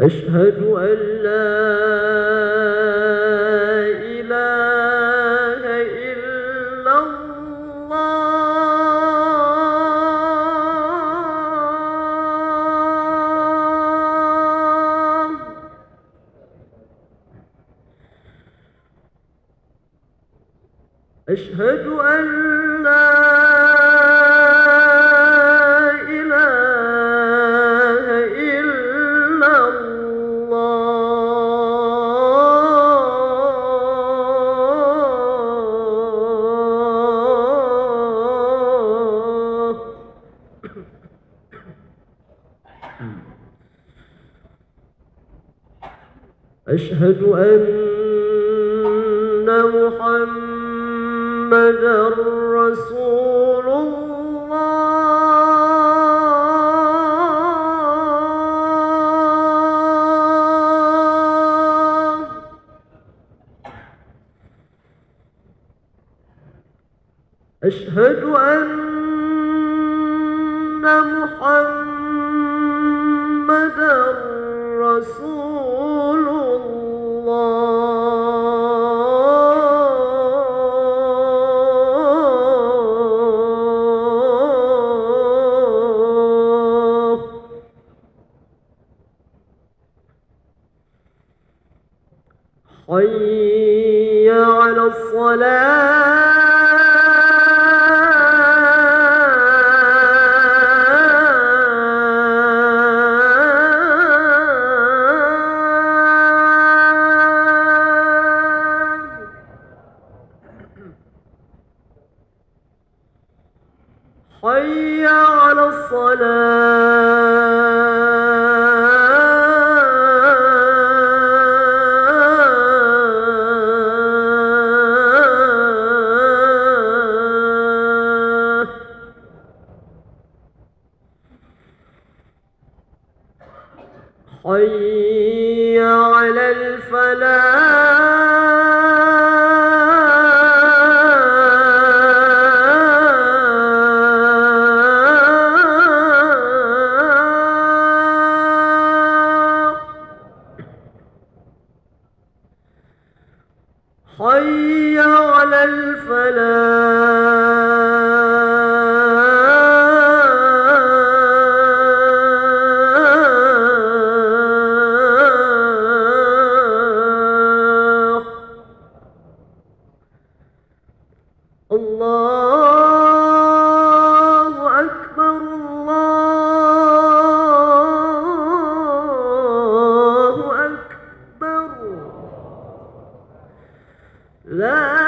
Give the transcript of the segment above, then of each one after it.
أشهد أن لا إله إلا الله. أشهد أن لا إله إلا الله. أشهد أن محمدًا رسول الله. أشهد أن محمدًا رسول الله. حي على الصلاة. حي على الصلاة. حي على الفلاح. حي على الفلاح. الله أكبر، الله أكبر. لا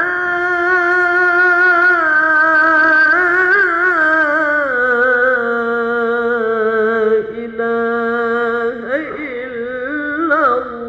إله إلا الله.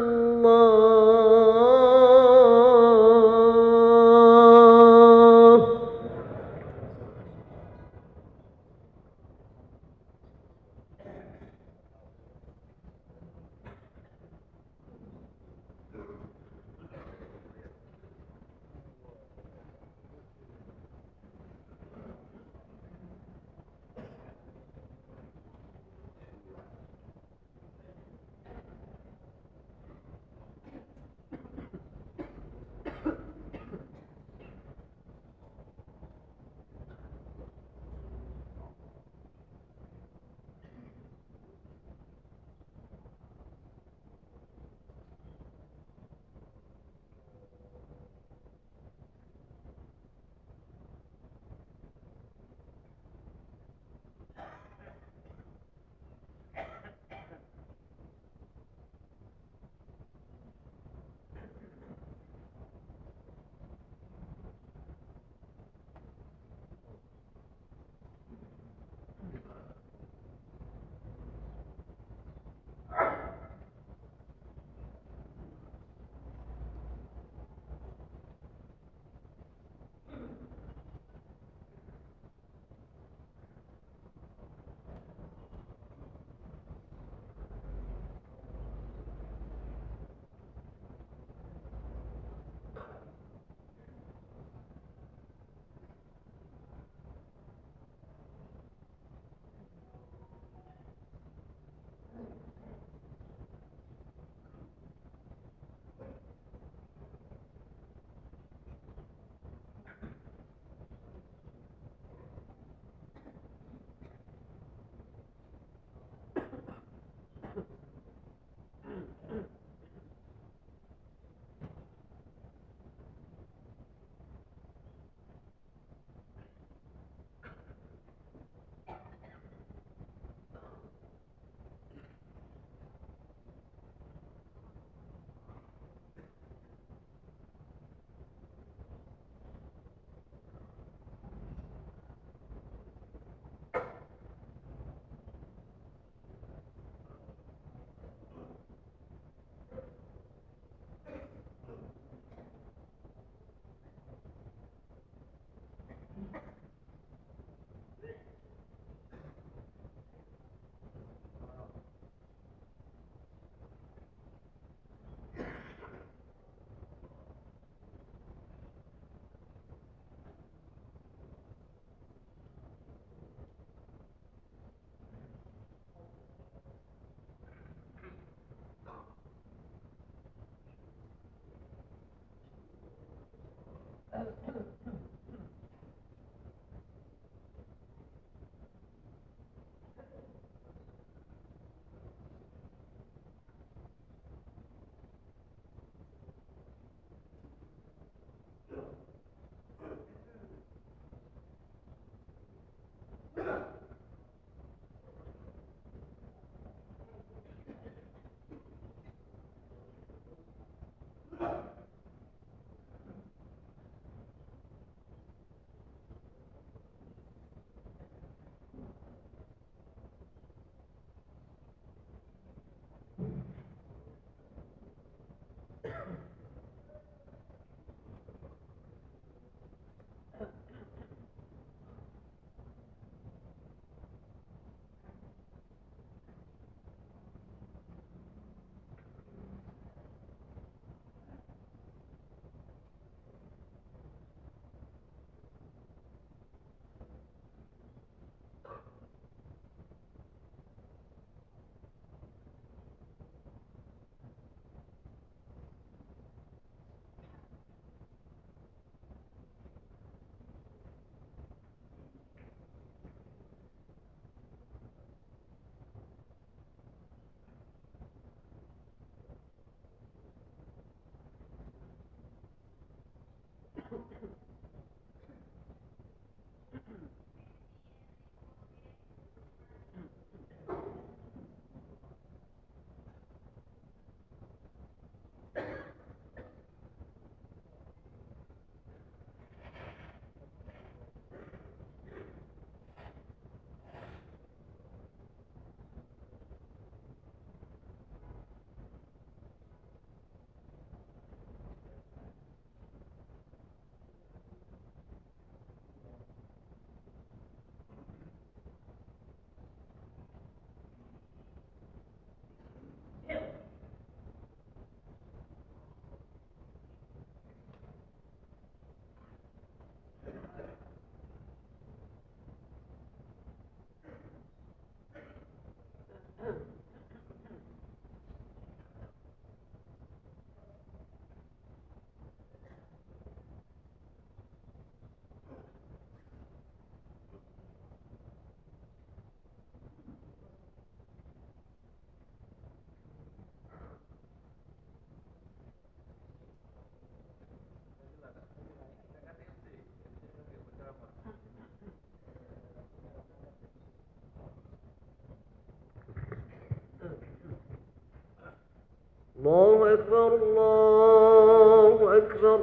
الله أكبر الله أكبر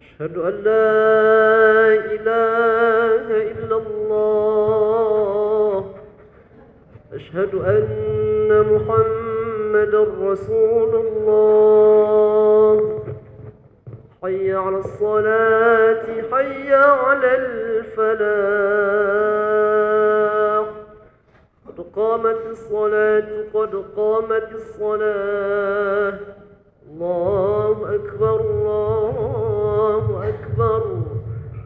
أشهد أن لا إله إلا الله أشهد أن محمدا رسول الله حي على الصلاة حي على الفلاح قد قامت الصلاة قد قامت الصلاة الله أكبر الله أكبر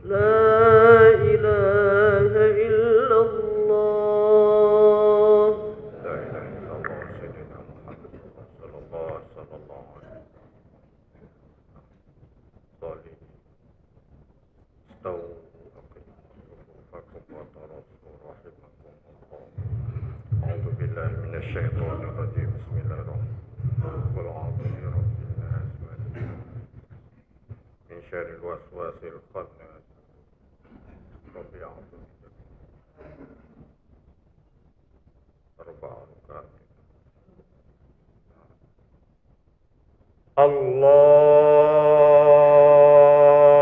لا إله إلا الله لا إله إلا الله سيدنا محمد صلى الله عليه وسلم صلي استووا أقيموا صفوفكم وتراصوا رحمكم الله أعوذ بالله من الشيطان الرجيم بسم الله الرحمن الرحيم قل أعوذ برب الناس من شر الوسواس الخناس رب أعوذ بك أربع ركعات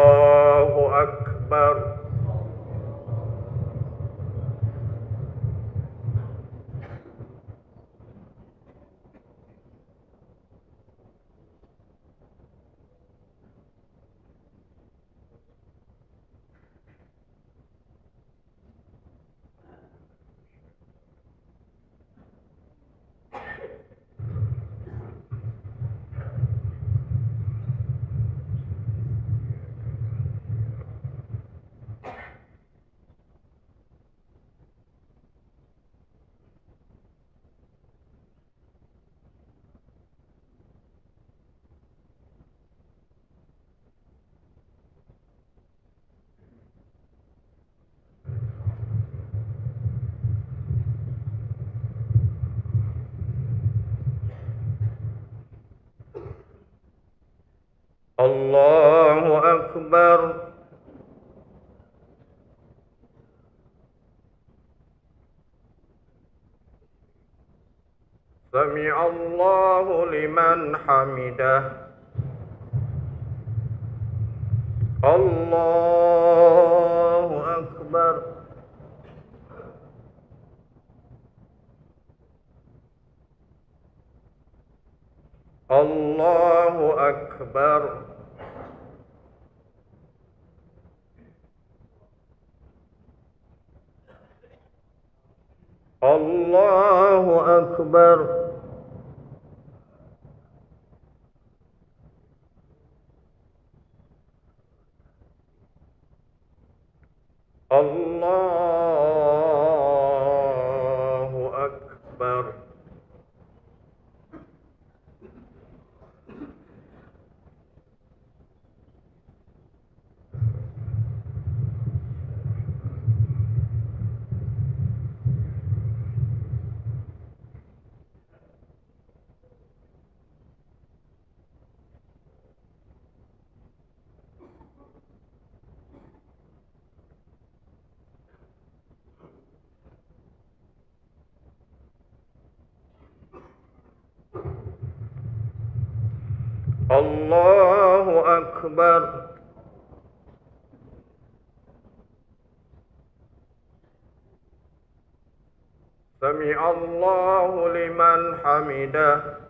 الله أكبر الله أكبر سمع الله لمن حمده الله أكبر الله أكبر الله أكبر الله أكبر Allahu Akbar. Sami Allahu liman hamidah.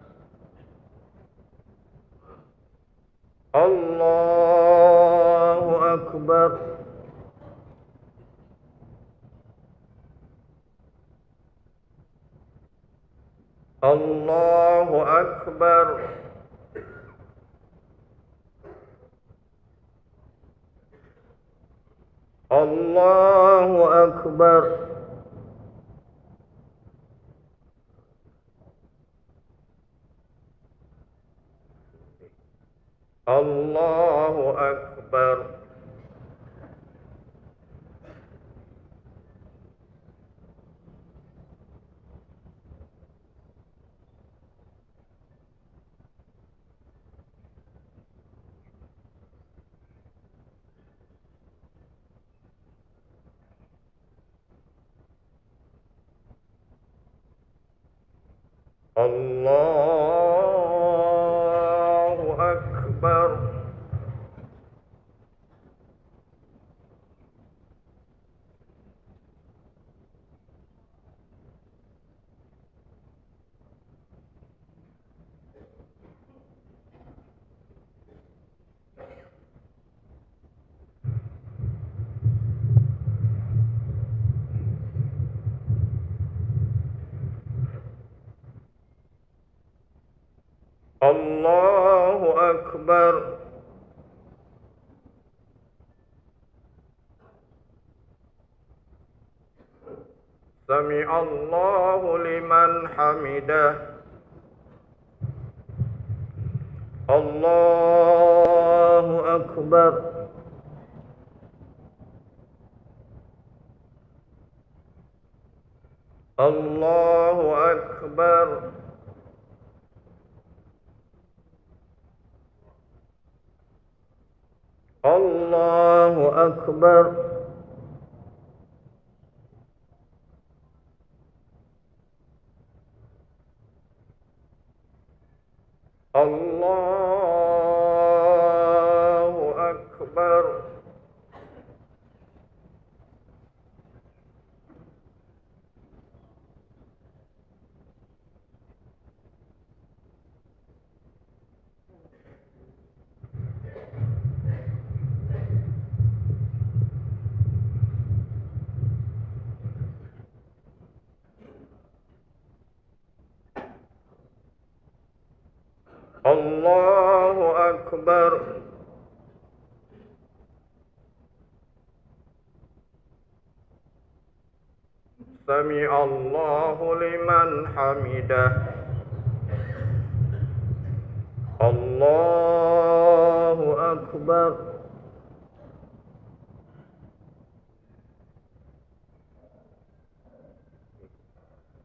Allahu Akbar. Allahu Akbar. Allahu Akbar. Allahu Akbar. Allahu Akbar. Allahu Akbar. Sami Allahu liman hamidah. Allahu Akbar. Allahu Akbar. Allahu Akbar. Allahu Akbar. Allahu Akbar. Sami Allahu liman hamidah. Allahu Akbar.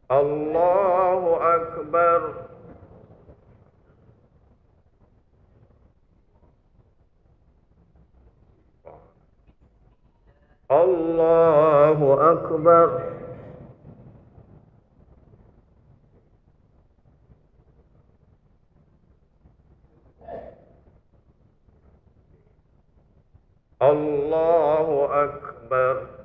Allahu Akbar. Allahu Akbar. Allahu Akbar.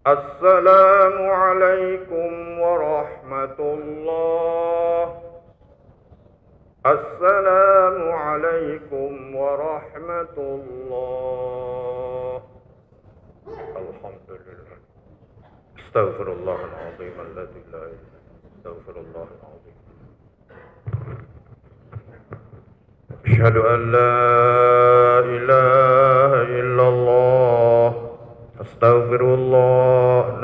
Assalamualaikum warahmatullah. Assalamualaikum warahmatullah. Alhamdulillah. Astaghfirullahaladzim alladzi la ilaha illa huwa. Astaghfirullahaladzim. Asyhadu an la ilaha illallah. Astaghfirullah,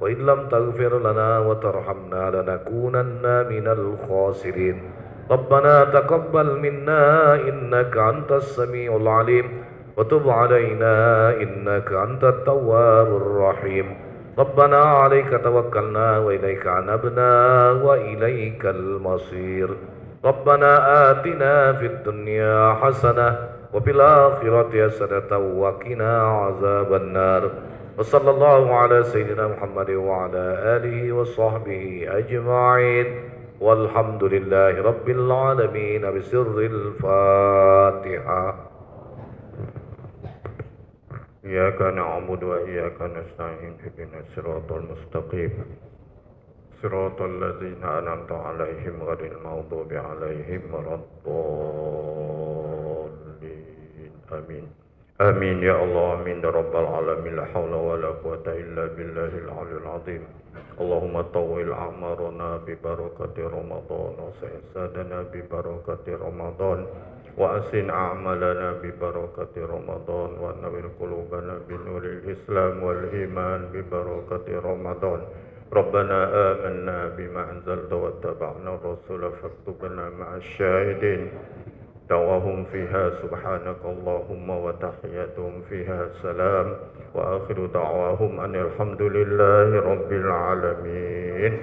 وإن لم تغفر لنا وترحمنا لنكونن من الخاسرين ربنا تقبل منا إنك أنت السميع العليم وتب علينا إنك أنت التواب الرحيم ربنا عليك توكلنا وإليك عنبنا وإليك المصير ربنا آتنا في الدنيا حسنة وفي الآخرة حسنة وقنا عذاب النار وصلى الله على سيدنا محمد وعلى آله وصحبه أجمعين والحمد لله رب العالمين بسر الفاتحة. إياك نعبد وإياك نستعين اهدنا الصراط المستقيم صراط الذين أنعمت عليهم غير المغضوب عليهم ولا الضالين آمين آمين يا الله آمين يا رب العالمين لا حول ولا قوة إلا بالله العلي العظيم اللهم طول أعمارنا ببركة رمضان وسعد سادنا ببركة رمضان وأحسن أعمالنا ببركة رمضان ونور قلوبنا بنور الإسلام والإيمان ببركة رمضان ربنا آمنا بما أنزلت واتبعنا الرسول فاكتبنا مع الشاهدين دعواهم فيها سبحانك اللهم وتحياتهم فيها سلام وآخر دعواهم أن الحمد لله رب العالمين.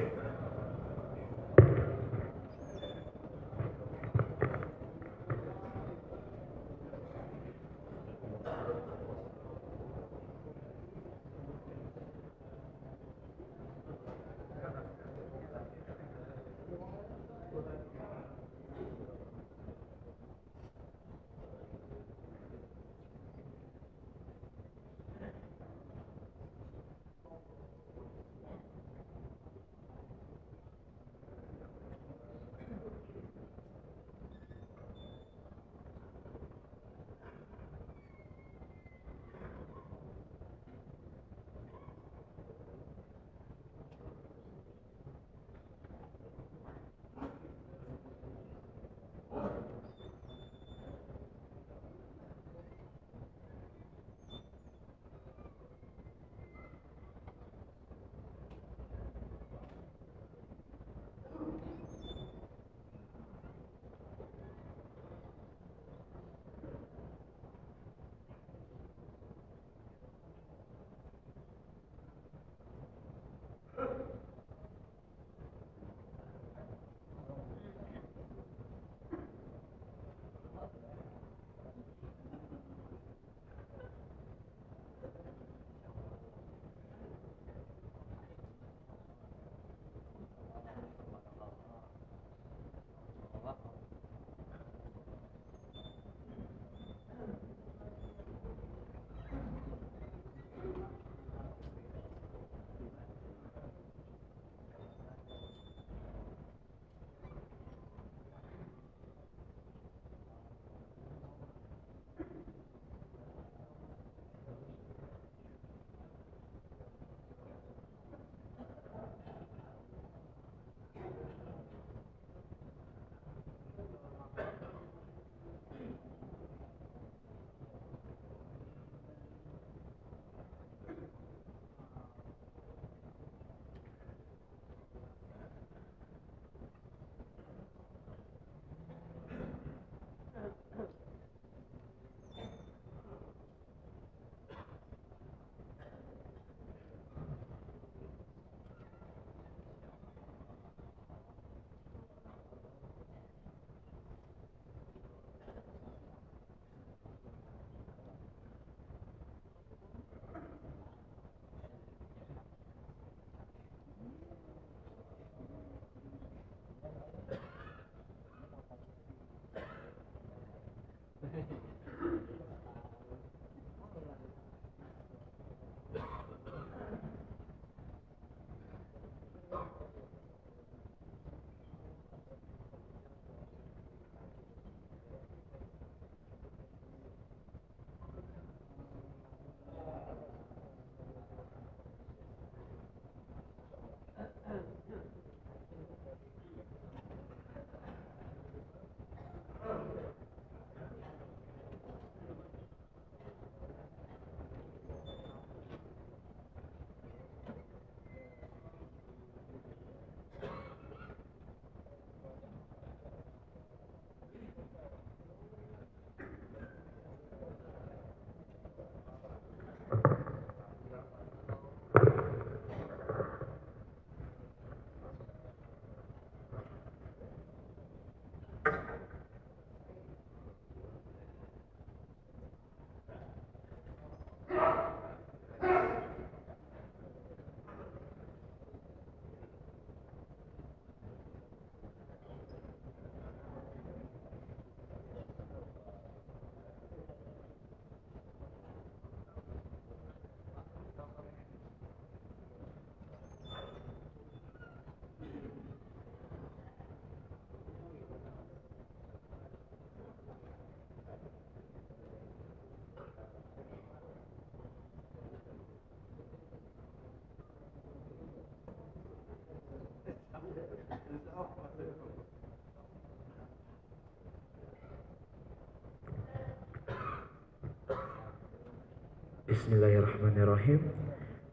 Bismillahirrahmanirrahim.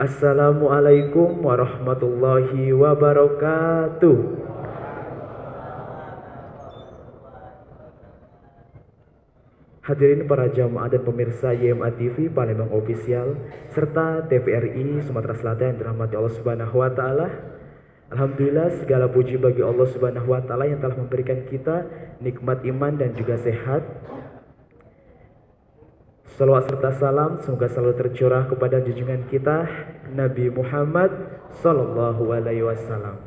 Assalamualaikum warahmatullahi wabarakatuh. Hadirin para jamaah dan pemirsa YMA TV Palembang Official serta TVRI Sumatera Selatan yang dirahmati Allah Subhanahu wa taala. Alhamdulillah segala puji bagi Allah Subhanahu wa taala yang telah memberikan kita nikmat iman dan juga sehat. Salawat serta salam semoga selalu tercurah kepada junjungan kita Nabi Muhammad sallallahu alaihi wasallam.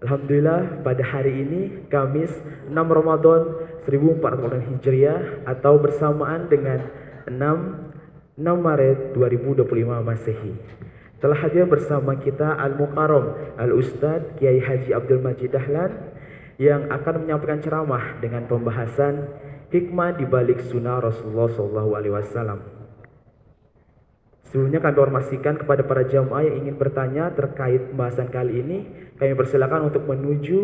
Alhamdulillah pada hari ini Kamis 6 Ramadan 1440 Hijriah atau bersamaan dengan 6 Maret 2025 Masehi. Telah hadir bersama kita Al-Mukarram Al-Ustadz Kiai Haji Abdul Majid Dahlan yang akan menyampaikan ceramah dengan pembahasan hikmah di balik sunnah Rasulullah SAW. Sebelumnya kami informasikan kepada para jamaah yang ingin bertanya terkait pembahasan kali ini, kami persilakan untuk menuju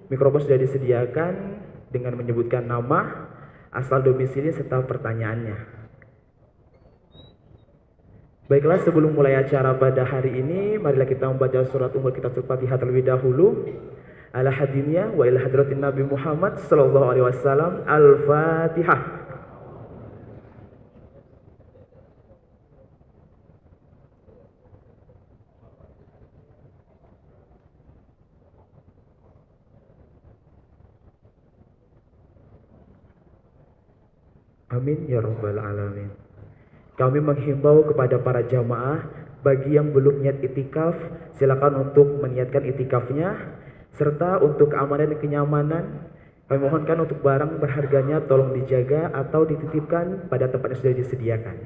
mikrofon sudah disediakan dengan menyebutkan nama, asal domisili serta pertanyaannya. Baiklah, sebelum mulai acara pada hari ini, marilah kita membaca surat Ummul Kitab Al-Fatihah terlebih dahulu. Ala hadiniya wa ila hadratin Nabi Muhammad sallallahu alaihi wasallam. Al-Fatihah. Amin ya rabbal alamin. Kami menghimbau kepada para jamaah bagi yang belum niat itikaf, silakan untuk meniatkan itikafnya. Serta untuk keamanan dan kenyamanan, kami mohonkan untuk barang berharganya tolong dijaga atau dititipkan pada tempat yang sudah disediakan.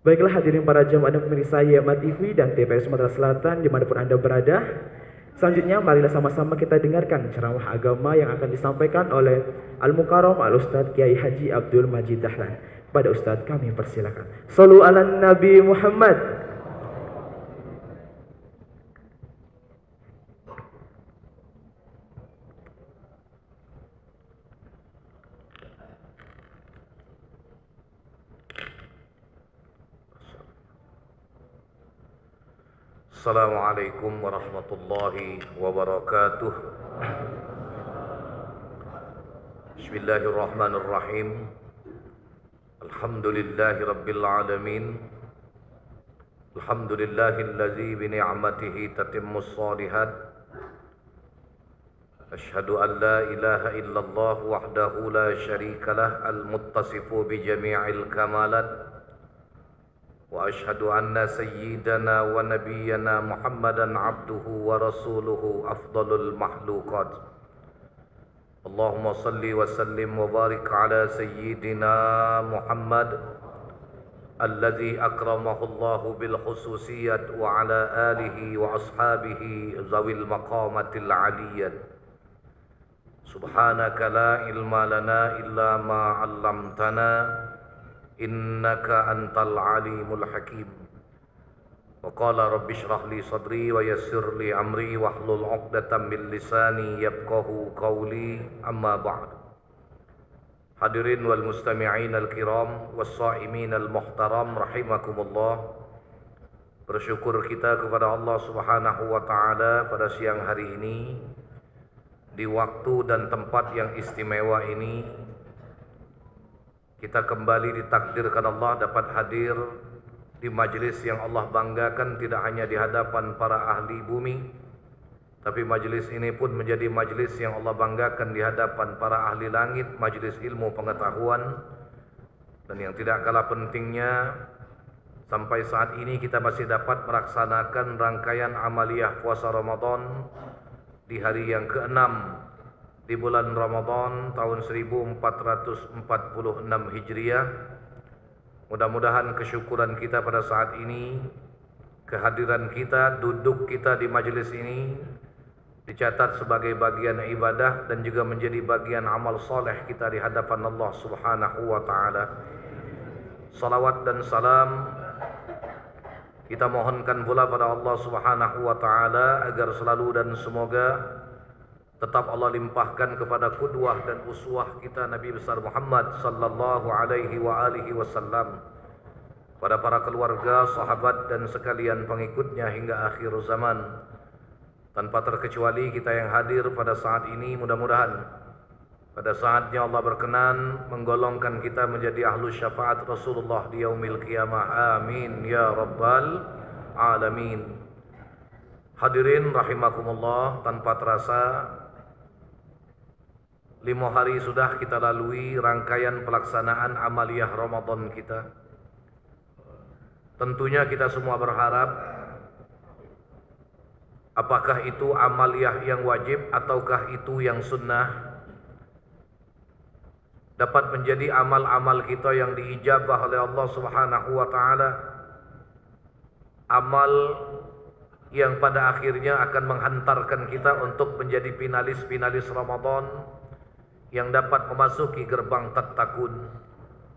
Baiklah hadirin para jamaah dan pemirsa YMA TV dan TVRI Sumatera Selatan dimanapun Anda berada. Selanjutnya marilah sama-sama kita dengarkan ceramah agama yang akan disampaikan oleh Al-Mukarram Al-Ustadz Kiai Haji Abdul Majid Dahlan. Pada Ustadz kami persilakan. Shallu ala Nabi Muhammad. Assalamualaikum warahmatullahi wabarakatuh. Bismillahirrahmanirrahim. Alhamdulillahi rabbil alamin. Alhamdulillahillazi bi ni'matihi tatimmus shalihat. Asyhadu an la ilaha illallah wahdahu la syarikalah al-muttasifu bi jami'il kamalat. Wa ashhadu anna sayyidana wa nabiyyana Muhammadan abduhu wa rasuluhu afdalul mahluqat. Allahumma salli wa sallim wa barik ala sayyidina Muhammad alladhi akramahu Allahu bil khususiyat wa ala alihi wa ashabihi zawil maqamatil aliyyat. Subhanaka la ilma lana illa ma 'allamtana innaka antal alimul hakim. Wa qala rabbi shrah li sadri wa yassir li amri wahlul 'uqdatam min lisani yafqahu qawli. Amma ba'd. Hadirin wal mustami'in al kiram was sha'imin al muhtaram rahimakumullah. Bersyukur kita kepada Allah Subhanahu wa taala pada siang hari ini di waktu dan tempat yang istimewa ini. Kita kembali ditakdirkan Allah dapat hadir di majlis yang Allah banggakan tidak hanya di hadapan para ahli bumi, tapi majlis ini pun menjadi majlis yang Allah banggakan di hadapan para ahli langit, majlis ilmu pengetahuan. Dan yang tidak kalah pentingnya, sampai saat ini kita masih dapat melaksanakan rangkaian amaliyah puasa Ramadan di hari yang ke-6 di bulan Ramadan tahun 1446 Hijriah. Mudah-mudahan kesyukuran kita pada saat ini, kehadiran kita, duduk kita di majelis ini dicatat sebagai bagian ibadah dan juga menjadi bagian amal soleh kita di hadapan Allah Subhanahu wa taala. Salawat dan salam kita mohonkan pula pada Allah Subhanahu wa taala agar selalu dan semoga tetap Allah limpahkan kepada qudwah dan uswah kita Nabi besar Muhammad sallallahu alaihi wa alihi wasallam, pada para keluarga, sahabat dan sekalian pengikutnya hingga akhir zaman. Tanpa terkecuali kita yang hadir pada saat ini, mudah-mudahan pada saatnya Allah berkenan menggolongkan kita menjadi ahlu syafaat Rasulullah di yaumil qiyamah. Amin ya rabbal alamin. Hadirin rahimakumullah, tanpa terasa 5 hari sudah kita lalui rangkaian pelaksanaan amaliyah Ramadan kita. Tentunya kita semua berharap apakah itu amaliyah yang wajib ataukah itu yang sunnah dapat menjadi amal-amal kita yang diijabah oleh Allah Subhanahu wa taala, amal yang pada akhirnya akan menghantarkan kita untuk menjadi finalis-finalis Ramadan yang dapat memasuki gerbang tattaqun.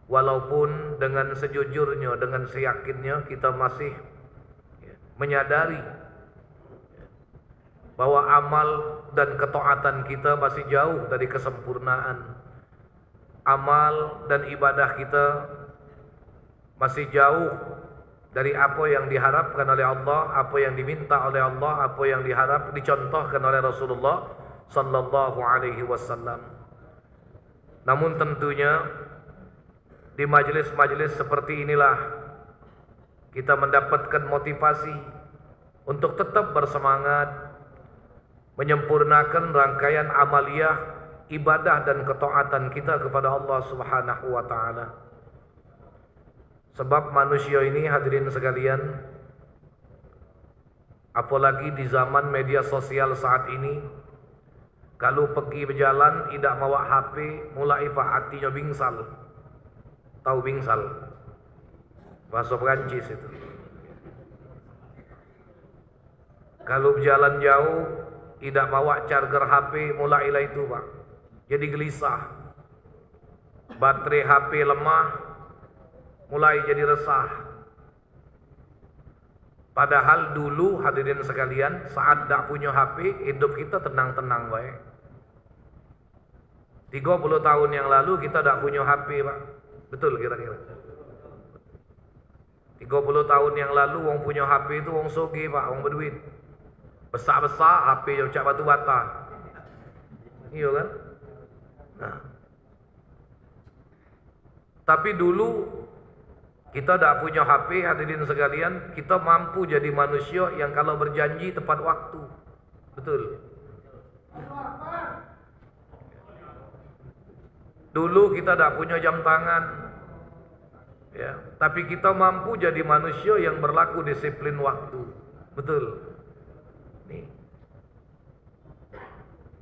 Walaupun dengan sejujurnya, dengan seyakinnya kita masih menyadari bahwa amal dan ketaatan kita masih jauh dari kesempurnaan. Amal dan ibadah kita masih jauh dari apa yang diharapkan oleh Allah, apa yang diminta oleh Allah, apa yang dicontohkan oleh Rasulullah sallallahu alaihi wasallam. Namun tentunya di majelis-majelis seperti inilah kita mendapatkan motivasi untuk tetap bersemangat menyempurnakan rangkaian amaliyah ibadah dan ketaatan kita kepada Allah Subhanahu wa taala. Sebab manusia ini, hadirin sekalian, apalagi di zaman media sosial saat ini, kalau pergi berjalan tidak bawa HP, mulai hatinya bingsal. Tahu bingsal? Bahasa Perancis itu. Kalau berjalan jauh tidak bawa charger HP, mulailah itu Pak. Jadi gelisah. Baterai HP lemah, mulai jadi resah. Padahal dulu, hadirin sekalian, saat tak punya HP, hidup kita tenang-tenang baik. 30 tahun yang lalu kita tak punya HP Pak. Betul kira-kira. 30 tahun yang lalu orang punya HP itu orang sugih Pak, orang berduit. Besar-besar HP yang cak batu bata. Iya kan? Nah. Tapi dulu kita tak punya HP, hadirin sekalian, kita mampu jadi manusia yang kalau berjanji tepat waktu. Betul. Dulu kita tak punya jam tangan. Ya, tapi kita mampu jadi manusia yang berlaku disiplin waktu. Betul. Nih.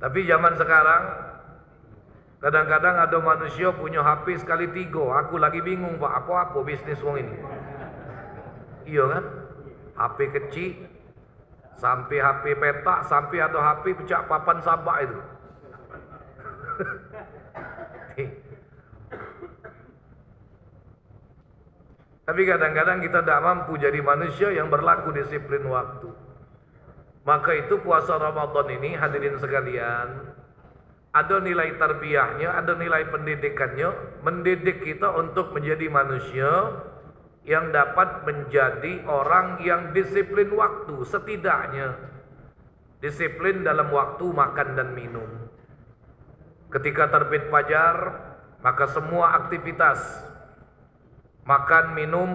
Tapi zaman sekarang kadang-kadang ada manusia punya HP sekali 3. Aku lagi bingung Pak, apa bisnis wong ini. Iya kan? HP kecil, sampai HP petak, sampai ada HP pecah papan sabak itu. Tapi kadang-kadang kita tidak mampu jadi manusia yang berlaku disiplin waktu. Maka itu puasa Ramadan ini, hadirin sekalian, ada nilai tarbiyahnya, ada nilai pendidikannya, mendidik kita untuk menjadi manusia yang dapat menjadi orang yang disiplin waktu, setidaknya disiplin dalam waktu makan dan minum. Ketika terbit fajar, maka semua aktivitas makan, minum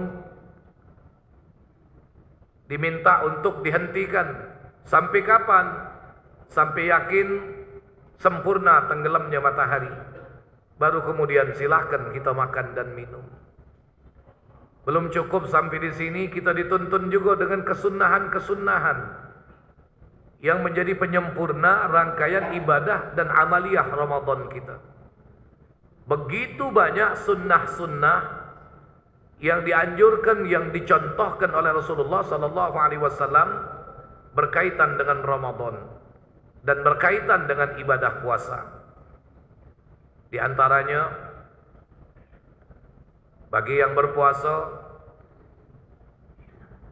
diminta untuk dihentikan. Sampai kapan? Sampai yakin sempurna tenggelamnya matahari. Baru kemudian silahkan kita makan dan minum. Belum cukup sampai di sini, kita dituntun juga dengan kesunahan-kesunahan yang menjadi penyempurna rangkaian ibadah dan amaliyah Ramadan kita. Begitu banyak sunnah-sunnah yang dianjurkan, yang dicontohkan oleh Rasulullah SAW berkaitan dengan Ramadan dan berkaitan dengan ibadah puasa. Di antaranya, bagi yang berpuasa,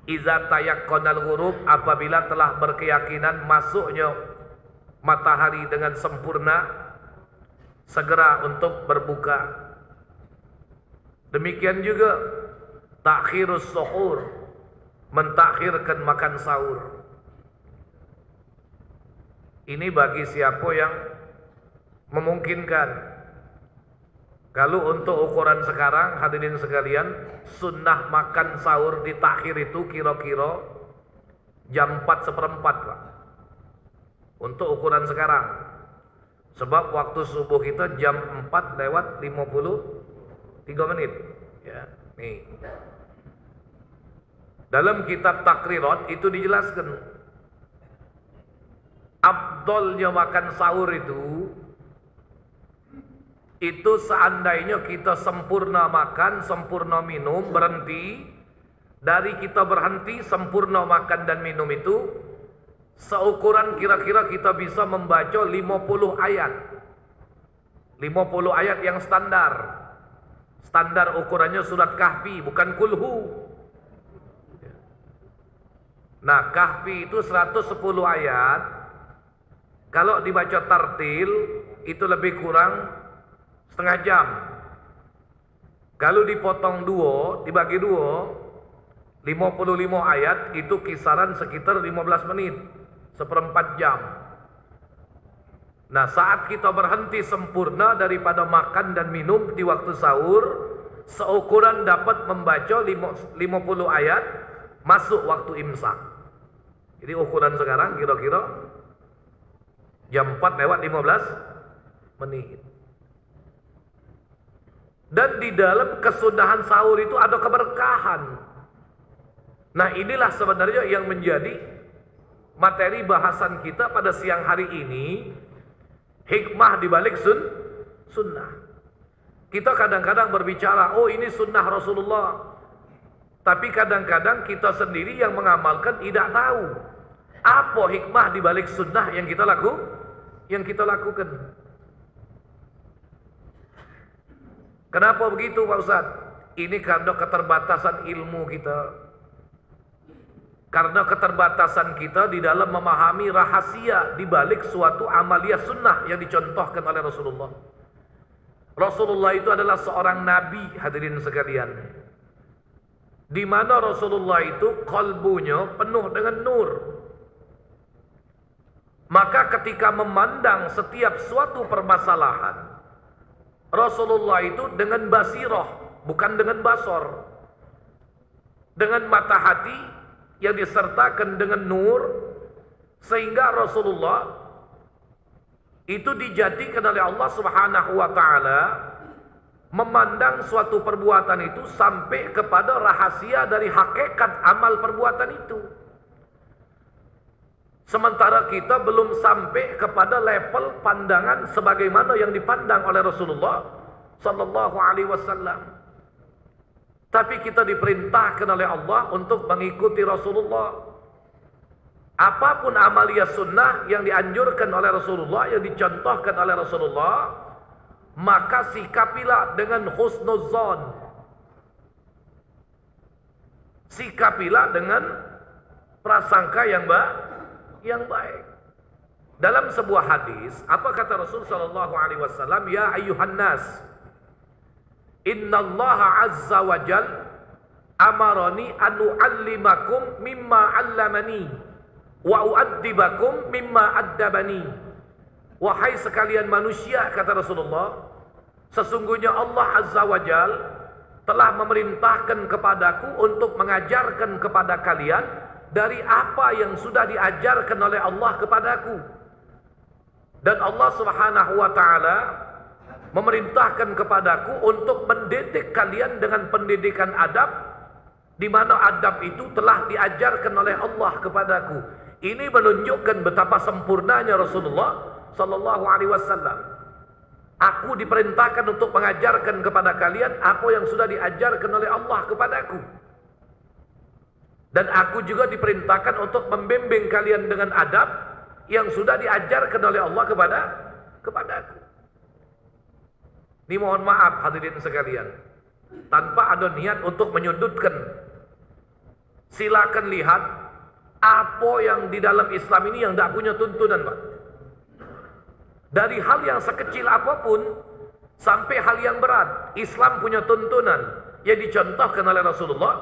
iza tayaqqanal ghurub, apabila telah berkeyakinan masuknya matahari dengan sempurna, segera untuk berbuka. Demikian juga takhirus suhur, mentakhirkan makan sahur. Ini bagi siapa yang memungkinkan. Kalau untuk ukuran sekarang, hadirin sekalian, sunnah makan sahur di takhir itu kira-kira jam 4:15 Pak. Untuk ukuran sekarang. Sebab waktu subuh kita jam 4:53 menit. Ya, nih. Dalam kitab Takrirat itu dijelaskan afdolnya makan sahur itu seandainya kita sempurna makan, sempurna minum, berhenti. Dari kita berhenti sempurna makan dan minum itu seukuran kira-kira kita bisa membaca 50 ayat. 50 ayat yang standar. Standar ukurannya surat Kahfi, bukan Kulhu. Nah, Kahfi itu 110 ayat. Kalau dibaca tartil itu lebih kurang setengah jam. Kalau dipotong dibagi 55 ayat itu kisaran sekitar 15 menit, seperempat jam. Nah, saat kita berhenti sempurna daripada makan dan minum di waktu sahur, seukuran dapat membaca 50 ayat masuk waktu imsak. Jadi ukuran sekarang kira-kira jam 4:15 menit. Dan di dalam kesunahan sahur itu ada keberkahan. Nah, inilah sebenarnya yang menjadi materi bahasan kita pada siang hari ini. Hikmah dibalik sunnah. Kita kadang-kadang berbicara, oh ini sunnah Rasulullah. Tapi kadang-kadang kita sendiri yang mengamalkan tidak tahu apa hikmah dibalik sunnah yang kita lakukan. Kenapa begitu Pak Ustadz? Ini karena keterbatasan ilmu kita. Karena keterbatasan kita di dalam memahami rahasia di balik suatu amaliyah sunnah yang dicontohkan oleh Rasulullah. Rasulullah itu adalah seorang nabi, hadirin sekalian. Di mana Rasulullah itu kalbunya penuh dengan nur. Maka ketika memandang setiap suatu permasalahan, Rasulullah itu dengan basirah, bukan dengan basor. Dengan mata hati yang disertakan dengan nur, sehingga Rasulullah itu dijadikan oleh Allah Subhanahu wa taala memandang suatu perbuatan itu sampai kepada rahasia dari hakikat amal perbuatan itu. Sementara kita belum sampai kepada level pandangan sebagaimana yang dipandang oleh Rasulullah sallallahu alaihi wasallam. Tapi kita diperintahkan oleh Allah untuk mengikuti Rasulullah. Apapun amaliyah sunnah yang dianjurkan oleh Rasulullah, yang dicontohkan oleh Rasulullah, maka sikapilah dengan husnuzan. Sikapilah dengan prasangka yang baik. Dalam sebuah hadis, apa kata Rasul sallallahu alaihi wasallam? Ya ayyuhan nas, innallaha azza wa jal amarani an u'allimakum mimma 'allamani wa u'addibakum mimma addabani. Wahai sekalian manusia, kata Rasulullah, sesungguhnya Allah azza wa jal telah memerintahkan kepadaku untuk mengajarkan kepada kalian dari apa yang sudah diajarkan oleh Allah kepadaku. Dan Allah Subhanahu wa taala memerintahkan kepadaku untuk mendidik kalian dengan pendidikan adab, di mana adab itu telah diajarkan oleh Allah kepadaku. Ini menunjukkan betapa sempurnanya Rasulullah sallallahu alaihi wasallam. Aku diperintahkan untuk mengajarkan kepada kalian apa yang sudah diajarkan oleh Allah kepadaku. Dan aku juga diperintahkan untuk membimbing kalian dengan adab yang sudah diajarkan oleh Allah kepadaku. Ini mohon maaf hadirin sekalian, tanpa ada niat untuk menyudutkan. Silakan lihat apa yang di dalam Islam ini yang tidak punya tuntunan, Pak. Dari hal yang sekecil apapun sampai hal yang berat, Islam punya tuntunan yang dicontohkan oleh Rasulullah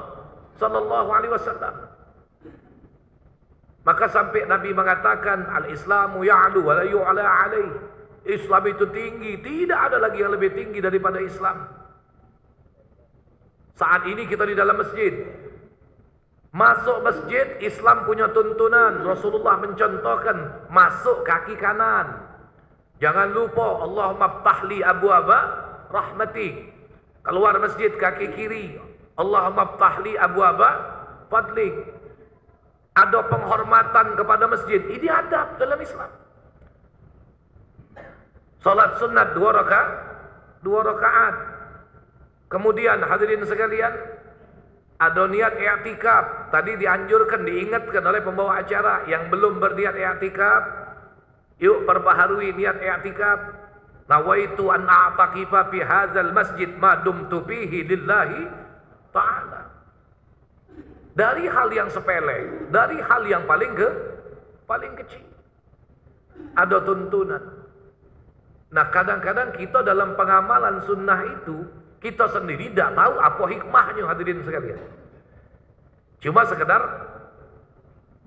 sallallahu alaihi wasallam. Maka sampai Nabi mengatakan al-Islamu ya'lu wa la yu'la alaih. Islam itu tinggi, tidak ada lagi yang lebih tinggi daripada Islam. Saat ini kita di dalam masjid. Masuk masjid, Islam punya tuntunan. Rasulullah mencontohkan masuk kaki kanan. Jangan lupa Allahumma ftahli abwaaba rahmatik. Keluar masjid kaki kiri. Allahumma ftahli abwaaba fadlik. Ada penghormatan kepada masjid. Ini adab dalam Islam. Salat sunat 2 rakaat. Kemudian hadirin sekalian, ada niat i'tikaf. Tadi dianjurkan, diingatkan oleh pembawa acara yang belum berniat i'tikaf, yuk perbaharui niat i'tikaf. Nawaitu an a'takifa fi hadzal masjid ma dumtu fihi lillahi ta'ala. Dari hal yang sepele, dari hal yang paling kecil, ada tuntunan. Nah, kadang-kadang kita dalam pengamalan sunnah itu, kita sendiri tidak tahu apa hikmahnya, hadirin sekalian. Cuma sekedar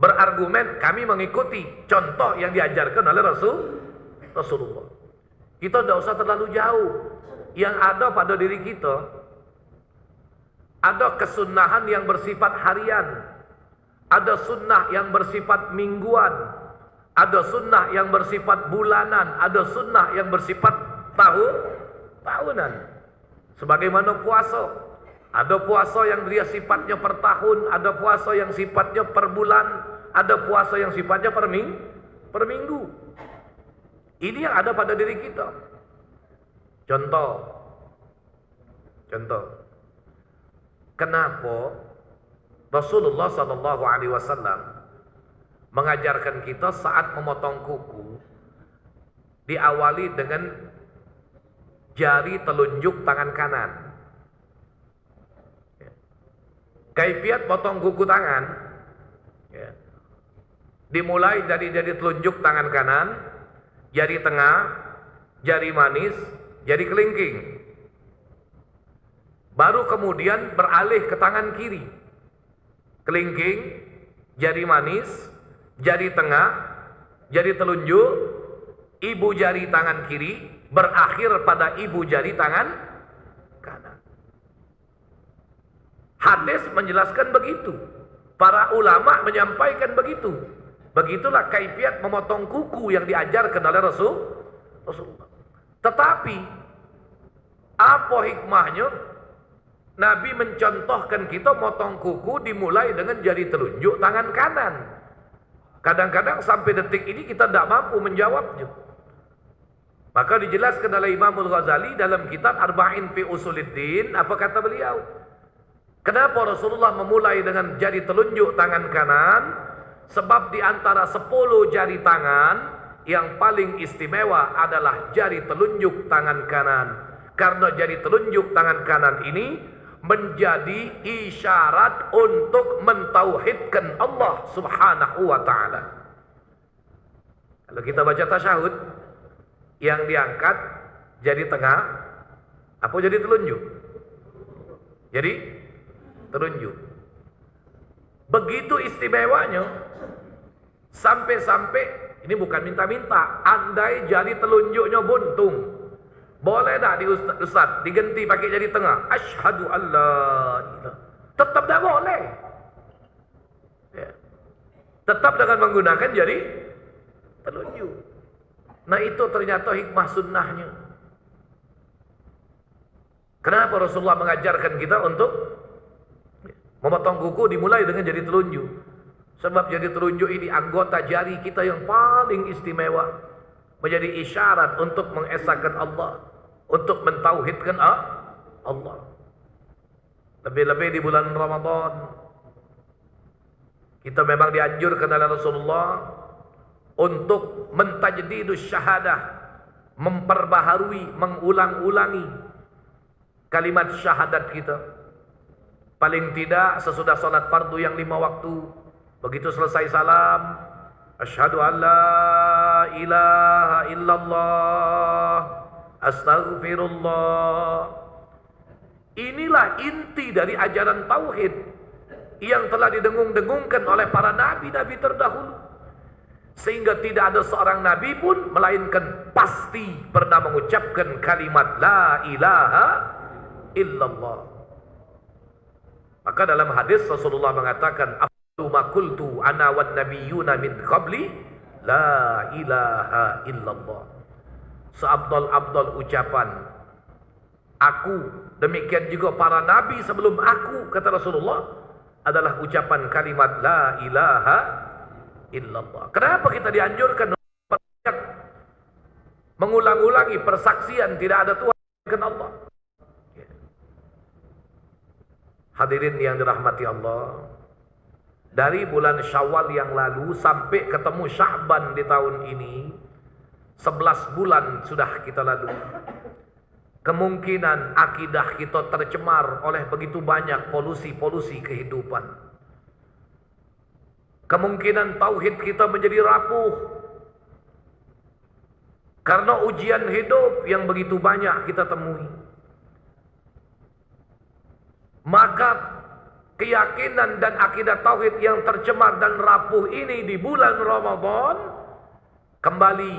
berargumen, kami mengikuti contoh yang diajarkan oleh Rasulullah. Kita tidak usah terlalu jauh. Yang ada pada diri kita, ada kesunnahan yang bersifat harian, ada sunnah yang bersifat mingguan, ada sunnah yang bersifat bulanan, ada sunnah yang bersifat tahunan. Sebagaimana puasa, ada puasa yang dia sifatnya per tahun, ada puasa yang sifatnya per bulan, ada puasa yang sifatnya per minggu. Ini yang ada pada diri kita. Contoh. Kenapa Rasulullah sallallahu alaihi wasallam mengajarkan kita saat memotong kuku diawali dengan jari telunjuk tangan kanan. Kaifiat potong kuku tangan dimulai dari jari telunjuk tangan kanan, jari tengah, jari manis, jari kelingking. Baru kemudian beralih ke tangan kiri. Kelingking, jari manis, jari tengah, jari telunjuk, ibu jari tangan kiri, berakhir pada ibu jari tangan kanan. Hadis menjelaskan begitu. Para ulama menyampaikan begitu. Begitulah kaifiat memotong kuku yang diajarkan oleh Rasulullah. Tetapi apa hikmahnya? Nabi mencontohkan kita motong kuku dimulai dengan jari telunjuk tangan kanan. Kadang-kadang sampai detik ini kita tidak mampu menjawabnya. Maka dijelaskan oleh Imam Al-Ghazali dalam kitab Arba'in fi Usuluddin. Apa kata beliau? Kenapa Rasulullah memulai dengan jari telunjuk tangan kanan? Sebab di antara 10 jari tangan, yang paling istimewa adalah jari telunjuk tangan kanan. Karena jari telunjuk tangan kanan ini menjadi isyarat untuk mentauhidkan Allah Subhanahu wa ta'ala. Kalau kita baca tasyahud, yang diangkat jari tengah, apa jari telunjuk? Jadi telunjuk. Begitu istimewanya, sampai-sampai ini bukan minta-minta, andai jari telunjuknya buntung, boleh tak Ustaz diganti pakai jari tengah? Asyhadu alla. Tetap tak boleh. Ya. Tetap dengan menggunakan jari telunjuk. Nah, itu ternyata hikmah sunnahnya. Kenapa Rasulullah mengajarkan kita untuk memotong kuku dimulai dengan jari telunjuk? Sebab jari telunjuk ini anggota jari kita yang paling istimewa. Menjadi isyarat untuk mengesahkan Allah, untuk mentauhidkan Allah. Lebih-lebih di bulan Ramadan, kita memang dianjurkan oleh Rasulullah untuk mentajdidus syahadah, memperbaharui, mengulang-ulangi kalimat syahadat kita. Paling tidak sesudah salat fardu yang 5 waktu, begitu selesai salam, asyhadu an la ilaha illallah, astaghfirullah. Inilah inti dari ajaran tauhid yang telah didengung-dengungkan oleh para nabi-nabi terdahulu. Sehingga tidak ada seorang nabi pun melainkan pasti pernah mengucapkan kalimat la ilaha illallah. Maka dalam hadis Rasulullah mengatakan, afdalu ma qultu ana wan nabiyyuna min qabli la ilaha illallah. Seabdal-abdal ucapan aku, demikian juga para nabi sebelum aku, kata Rasulullah, adalah ucapan kalimat la ilaha illallah. Kenapa kita dianjurkan banyak mengulang-ulangi persaksian tidak ada Tuhan selain Allah? Hadirin yang dirahmati Allah, dari bulan Syawal yang lalu sampai ketemu Sya'ban di tahun ini, 11 bulan sudah kita lalui. Kemungkinan akidah kita tercemar oleh begitu banyak polusi-polusi kehidupan. Kemungkinan tauhid kita menjadi rapuh karena ujian hidup yang begitu banyak kita temui. Maka keyakinan dan akidah tauhid yang tercemar dan rapuh ini di bulan Ramadan kembali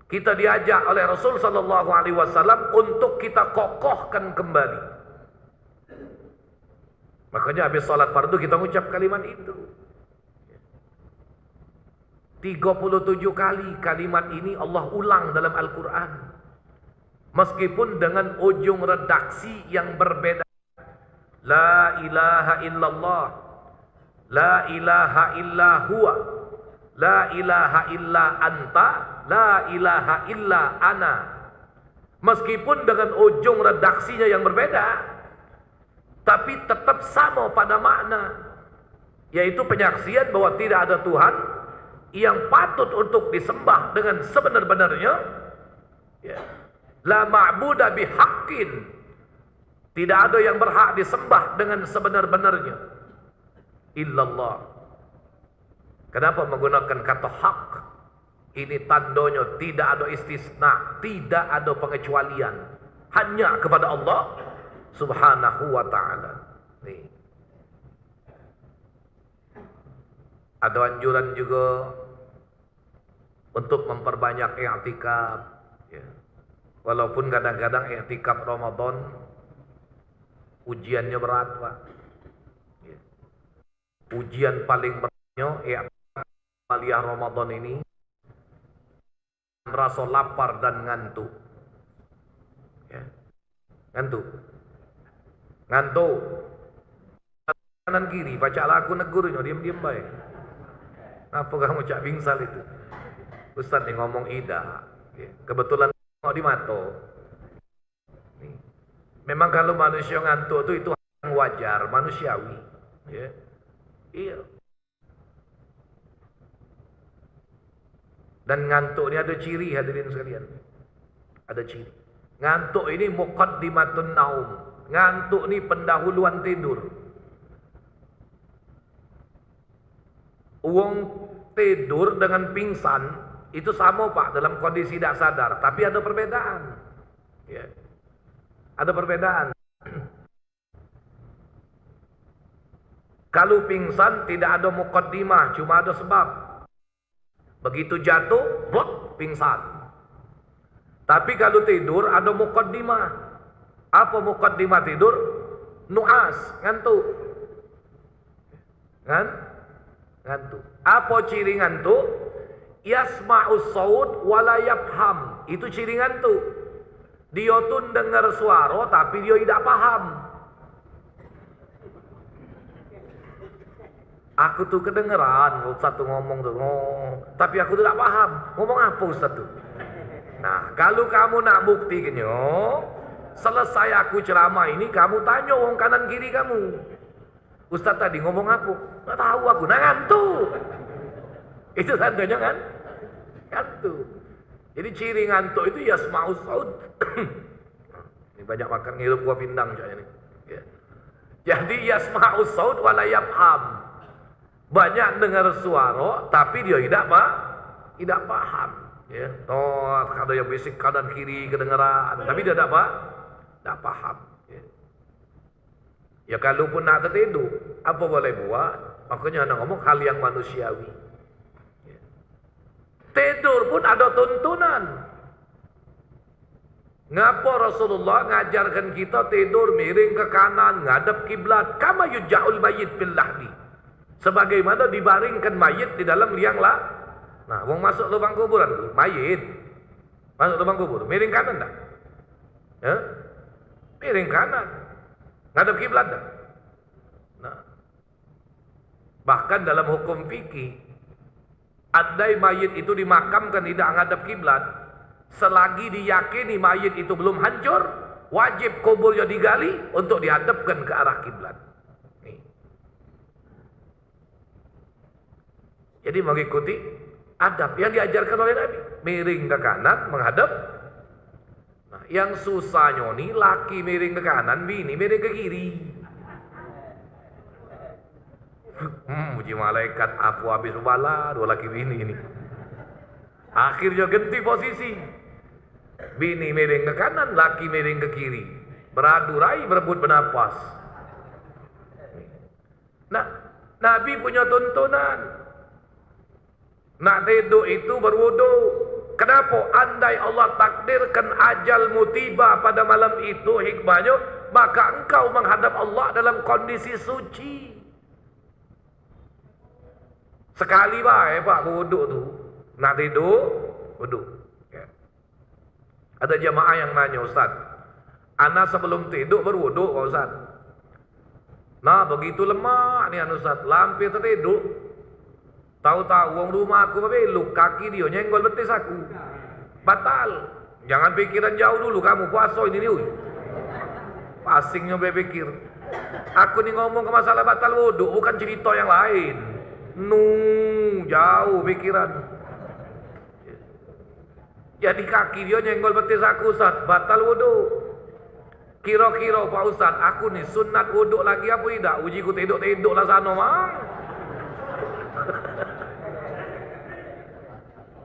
kita diajak oleh Rasul sallallahu alaihi wasallam untuk kita kokohkan kembali. Makanya habis salat fardu kita mengucap kalimat itu. 37 kali kalimat ini Allah ulang dalam Al-Quran. Meskipun dengan ujung redaksi yang berbeda. La ilaha illallah, la ilaha illa huwa, la ilaha illa anta, la ilaha illa ana. Meskipun dengan ujung redaksinya yang berbeda, tapi tetap sama pada makna, yaitu penyaksian bahwa tidak ada Tuhan yang patut untuk disembah dengan sebenar-benarnya, ya. La ma'buda bihaqqin, tidak ada yang berhak disembah dengan sebenar-benarnya illallah. Kenapa menggunakan kata hak? Ini tandanya tidak ada istisna, tidak ada pengecualian, hanya kepada Allah subhanahu wa ta'ala. Nih. Ada anjuran juga untuk memperbanyak i'tikaf, ya. Walaupun kadang-kadang i'tikaf Ramadan ujiannya berat, Pak. Ya. Ujian paling beratnya i'tikaf Aliyah Ramadan ini merasa lapar dan ngantuk. Ya. Ngantuk. Kanan kiri, bacalah aku negurnya, diam-diam baik. Apa kamu cak bingsal itu? Ustaz nih ngomong ida. Ya. Kebetulan di mata. Memang kalau manusia ngantuk itu yang wajar, manusiawi. Ya. Iya. Dan ngantuk ini ada ciri, hadirin sekalian. Ada ciri. Ngantuk ini muqaddimatun naum. Ngantuk ini pendahuluan tidur. Uang tidur dengan pingsan itu sama, Pak, dalam kondisi tidak sadar, tapi ada perbedaan. Ya. Ada perbedaan. Kalau pingsan tidak ada muqaddimah, cuma ada sebab. Begitu jatuh, blok, pingsan. Tapi kalau tidur ada muqaddimah. Apa muqaddimah tidur? Nu'as, ngantuk. Ngantuk. Apa ciri ngantuk? Yasma'us saud wala yafham. Itu ciri ngantuk. Dia tuh dengar suara tapi dia tidak paham. Aku tuh kedengeran Ustaz tuh ngomong tuh, tapi aku tidak paham. Ngomong apa Ustaz tuh? Nah, kalau kamu nak buktinya, selesai aku ceramah ini kamu tanya orang kanan kiri kamu. Ustaz tadi ngomong apa? Nggak tahu aku, nah ngantuk. Itu tandanya kan? Ngantuk. Jadi ciri ngantuk itu yasma'us saud. Ini banyak makan ngirup gua pindang coy ini. Ya. Jadi yasma'us saud wala yafham. Banyak dengar suara tapi dia tidak tidak paham. Ya, ada yang bisik kanan kiri kedengaran, tapi dia tidak paham. Ya. Ya kalaupun nak tertidur, apa boleh buat? Makanya anak ngomong hal yang manusiawi. Ya. Tidur pun ada tuntunan. Ngapa Rasulullah ngajarkan kita tidur miring ke kanan, ngadap kiblat, kama yuja'ul mayit fil lahdi. Sebagaimana dibaringkan mayit di dalam liang lah. Nah, wong masuk lubang kuburan tu, mayit. Masuk lubang kubur, miring kanan dah. Ya? Miring kanan. Ngadap kiblat dah. Nah. Bahkan dalam hukum fikih, andai mayit itu dimakamkan tidak ngadap kiblat, selagi diyakini mayit itu belum hancur, wajib kuburnya digali untuk dihadapkan ke arah kiblat. Nih. Jadi mengikuti adab yang diajarkan oleh Nabi, miring ke kanan menghadap. Nah, yang susahnya nih laki miring ke kanan, bini miring ke kiri. Uji malaikat aku habis bala dua laki bini ini. Akhirnya ganti posisi. Bini miring ke kanan, laki miring ke kiri. Beradu rai, berebut bernapas. Nah, Nabi punya tuntunan. Nak tidur itu berwudu. Kenapa? Andai Allah takdirkan ajalmu tiba pada malam itu, hikmahnya, maka engkau menghadap Allah dalam kondisi suci. Sekali baik Pak wudu tu. Nak tidur, wudu. Ya. Ada jamaah yang nanya, Ustaz, ana sebelum tidur berwudu Pak Ustaz. Nah, begitu lemah ni Ustaz, lampir tertidur. Tahu-tahu wong rumah aku belok, kaki dia nyenggol betis aku. Batal. Jangan pikiran jauh dulu kamu puasa ini ni. Pasingnya berpikir. Aku ni ngomong ke masalah batal wudu, bukan cerita yang lain. Jauh pikiran. Jadi kaki dia nyenggol betis aku, Ustaz, batal wudu. Kira-kira Pak Ustaz, aku ni sunat wudu lagi apa tidak? Uji ku tidur-tidur lah sana mah.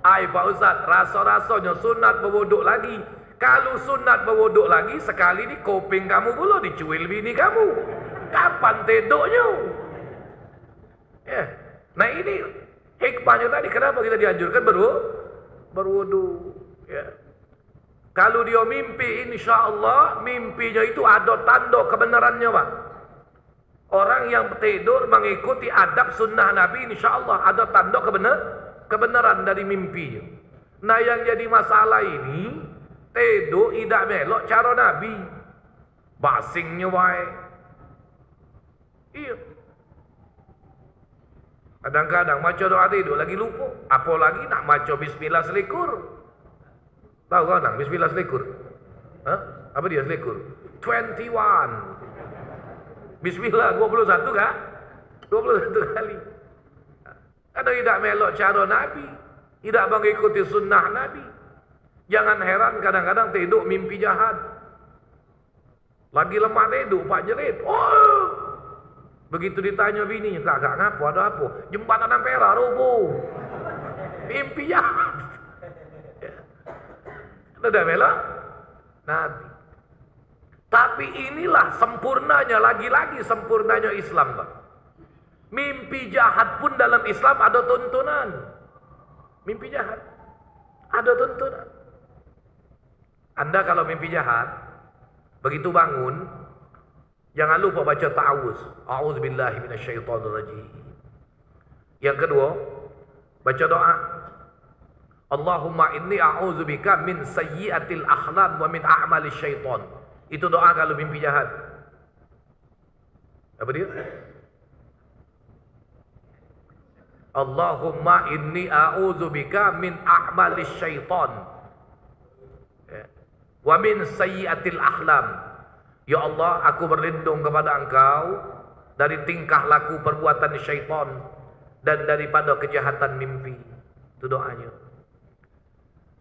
Ai Pak Ustaz, rasa-rasanya sunat berwuduk lagi. Kalau sunat berwuduk lagi, sekali ni kuping kamu pula dicuil bini kamu. Kapan tidurnya? Nah ini hikmahnya tadi, kenapa kita dianjurkan berwudu. Ya. Kalau dia mimpi, insya Allah mimpinya itu ada tanda kebenarannya Pak. Orang yang tidur mengikuti adab sunnah Nabi, insya Allah ada tanda kebenaran dari mimpinya. Nah yang jadi masalah ini, tidur tidak melok cara Nabi. Basingnya baik. Iya. Kadang-kadang maca doa tidur lagi lupa. Apalagi nak maca bismillah selikur. Tahu kau nang bismillah selikur? Hah? Apa dia selikur? 21. Bismillah 21 kah? 21 kali. Ada tidak melok cara Nabi, tidak mengikuti sunnah Nabi. Jangan heran kadang-kadang tidur mimpi jahat. Lagi lemah tidur Pak jerit. Oh! Begitu ditanya bininya, kakak ngapa, ada apa? Jembatan Ampera roboh. Mimpi jahat. Ada melok Nabi. Tapi inilah sempurnanya, lagi-lagi sempurnanya Islam Pak. Mimpi jahat pun dalam Islam ada tuntunan. Mimpi jahat ada tuntunan. Anda kalau mimpi jahat, begitu bangun, jangan lupa baca ta'awuz. A'udzubillahi minasyaitonirrajim. Yang kedua, baca doa. Allahumma inni a'udzubika min sayyiatil akhlaq wa min a'malis syaitan. Itu doa kalau mimpi jahat. Apa dia? Allahumma inni a'udzubika min a'malis syaitan wa min sayyiatil ahlam. Ya Allah, aku berlindung kepada Engkau dari tingkah laku perbuatan syaitan dan daripada kejahatan mimpi. Itu doanya.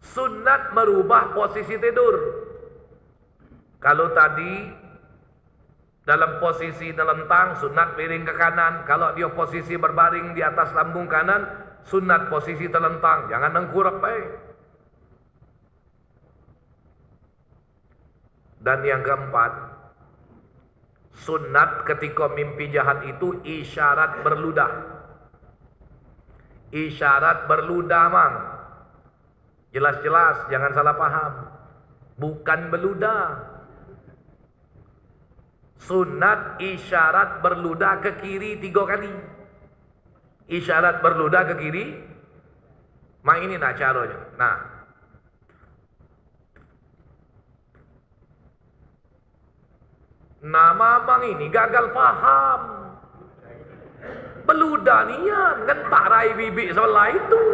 Sunat merubah posisi tidur. Kalau tadi dalam posisi telentang, sunat miring ke kanan. Kalau dia posisi berbaring di atas lambung kanan, sunat posisi terlentang, jangan nengkurap baik. Dan yang keempat, sunat ketika mimpi jahat itu isyarat berludah. Isyarat berludah, Mang. Jelas-jelas, jangan salah paham. Bukan beludah. Sunat isyarat berludah ke kiri 3 kali. Isyarat berludah ke kiri. Mak ini nak caranya. Nah. Nama Mang ini gagal paham. Beludah nian. Kan tak rai bibik sebelah itu.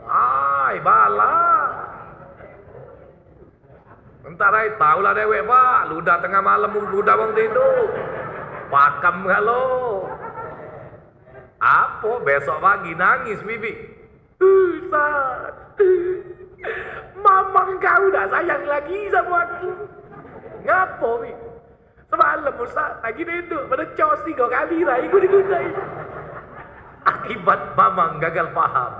Ay, bala. Entar ay tahulah dewek pak, ludah tengah malam ludah bang tidur. Pakam kalau. Apa besok pagi nangis bibi. Ustaz. Mamang kau dah sayang lagi sama aku. Ngapo bi? Semalam Ustaz lagi tidur pada cos 3 kali lah ikut digundai. Akibat mamang gagal paham.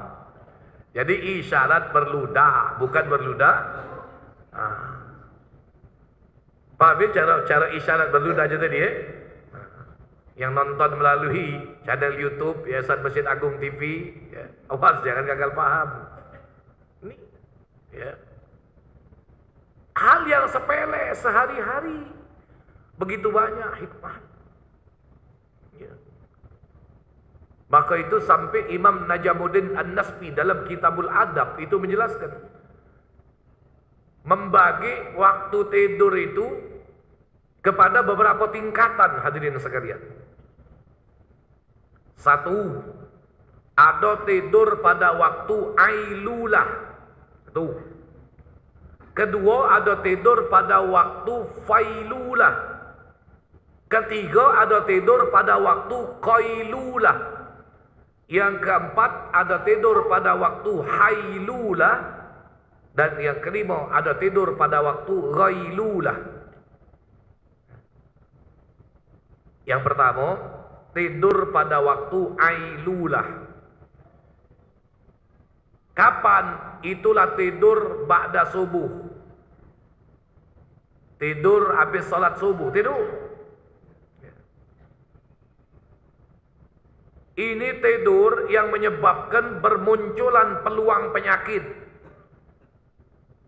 Jadi isyarat berludah, bukan berludah. Paham cara isyarat berludah aja tadi Yang nonton melalui channel YouTube Yayasan Masjid Agung TV, ya. Awas jangan gagal paham. Ini ya. Hal yang sepele sehari-hari begitu banyak hikmah. Ya. Maka itu sampai Imam Najamuddin An-Nasbi dalam Kitabul Adab itu menjelaskan membagi waktu tidur itu kepada beberapa tingkatan, hadirin sekalian. 1, ada tidur pada waktu ailulah. 2, ada tidur pada waktu failulah. 3, ada tidur pada waktu qailulah. Yang 4, ada tidur pada waktu hailulah. Dan yang 5, ada tidur pada waktu ghailulah. Yang pertama, tidur pada waktu ailulah. Kapan? Itulah tidur ba'da subuh. Tidur habis salat subuh, tidur. Ini tidur yang menyebabkan bermunculan peluang penyakit.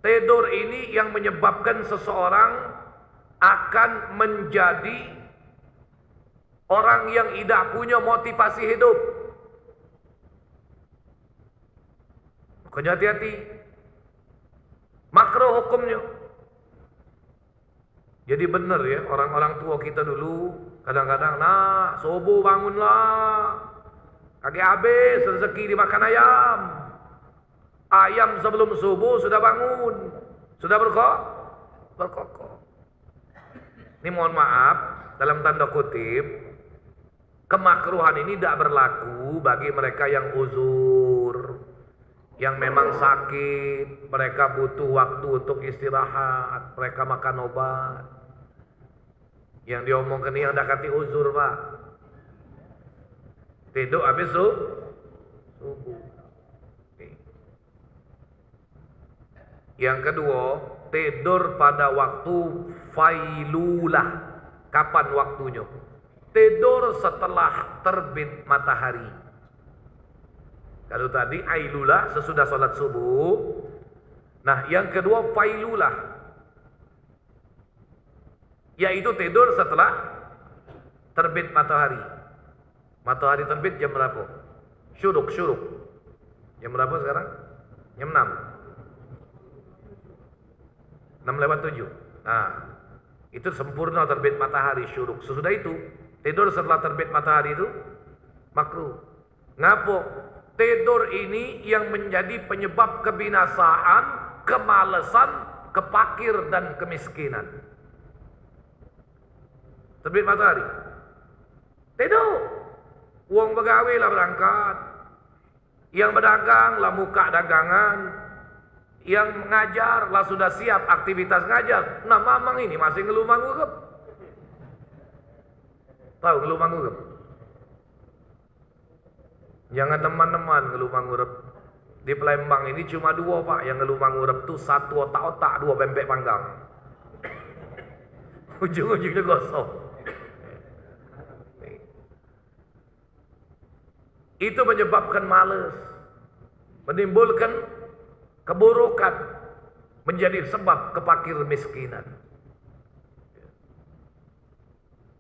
Tidur ini yang menyebabkan seseorang akan menjadi orang yang tidak punya motivasi hidup. Makanya hati-hati. Makruh hukumnya. Jadi benar ya, orang-orang tua kita dulu kadang-kadang, nah subuh bangunlah. Kaki habis rezeki dimakan ayam. Ayam sebelum subuh sudah bangun, sudah berkokok. Ini mohon maaf, dalam tanda kutip, kemakruhan ini tidak berlaku bagi mereka yang uzur, yang memang sakit, mereka butuh waktu untuk istirahat, mereka makan obat. Yang diomongkan ini yang dah kati uzur pak, tidur habis subuh. Yang kedua, tidur pada waktu failulah. Kapan waktunya? Tidur setelah terbit matahari. Kalau tadi ailulah sesudah sholat subuh. Nah, yang kedua failulah, yaitu tidur setelah terbit matahari. Matahari terbit jam berapa? Syuruk. Jam berapa sekarang? Jam 6. 6:07. Nah, itu sempurna terbit matahari syuruk. Sesudah itu, tidur setelah terbit matahari itu makruh. Ngapo? Tidur ini yang menjadi penyebab kebinasaan, kemalasan, kepakir dan kemiskinan. Terbit matahari. Tidur. Uang begawe lah berangkat. Yang berdagang lah muka dagangan. Yang mengajar lah sudah siap aktivitas ngajar. Nah mamang ini masih ngeluh manggugep. Tahu ngeluh manggugep? Jangan teman-teman ngeluh mangurep. Di Palembang ini cuma 2 Pak yang ngeluh mangurep tuh, 1 otak-otak, 2 pempek panggang. Ujung-ujungnya gosong. Itu menyebabkan malas, menimbulkan keburukan, menjadi sebab kepakir miskinan.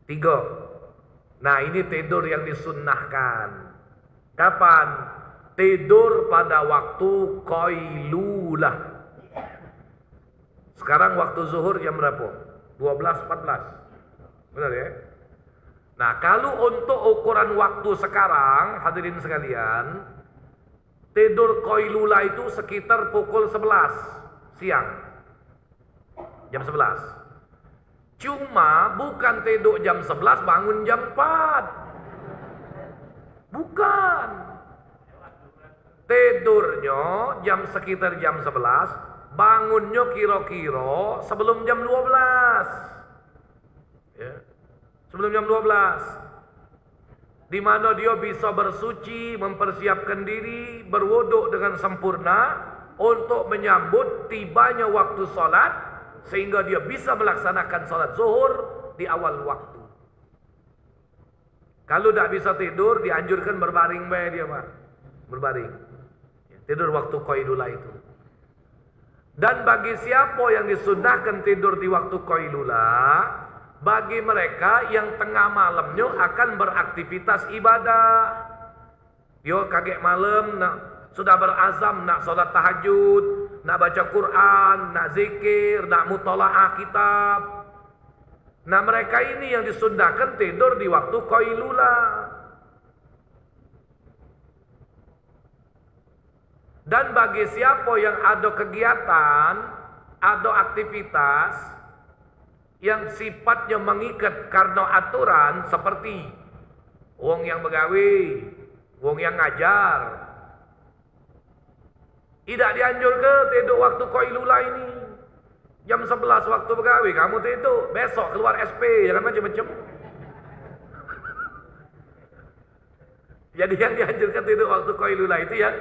3. Nah, ini tidur yang disunnahkan. Kapan? Tidur pada waktu qailulah. Sekarang waktu zuhur jam berapa? 12.14. Benar ya? Nah, kalau untuk ukuran waktu sekarang, hadirin sekalian, tidur qailulah itu sekitar pukul 11 siang. Jam 11. Cuma bukan tidur jam 11 bangun jam 4. Bukan. Tidurnya sekitar jam 11, bangunnya kira-kira sebelum jam 12. Ya. Sebelum jam 12. Di mana dia bisa bersuci, mempersiapkan diri, berwuduk dengan sempurna untuk menyambut tibanya waktu salat, sehingga dia bisa melaksanakan salat zuhur di awal waktu. Kalau tidak bisa tidur, dianjurkan berbaring dia Pak. Berbaring. Tidur waktu qailulah itu. Dan bagi siapa yang disunnahkan tidur di waktu qailulah, bagi mereka yang tengah malamnya akan beraktivitas ibadah. Dia kaget malam, sudah berazam nak solat tahajud, nak baca Quran, nak zikir, nak mutalaah kitab. Nah, mereka ini yang disunnahkan tidur di waktu qailulah. Dan bagi siapa yang ada kegiatan, ada aktivitas yang sifatnya mengikat karena aturan, seperti wong yang begawe, wong yang ngajar, tidak dianjurkan tidur waktu qailulah ini. Jam 11 waktu begawe kamu tidur, besok keluar SP, jangan macam-macam. Jadi yang dianjurkan tidur waktu qailulah itu ya,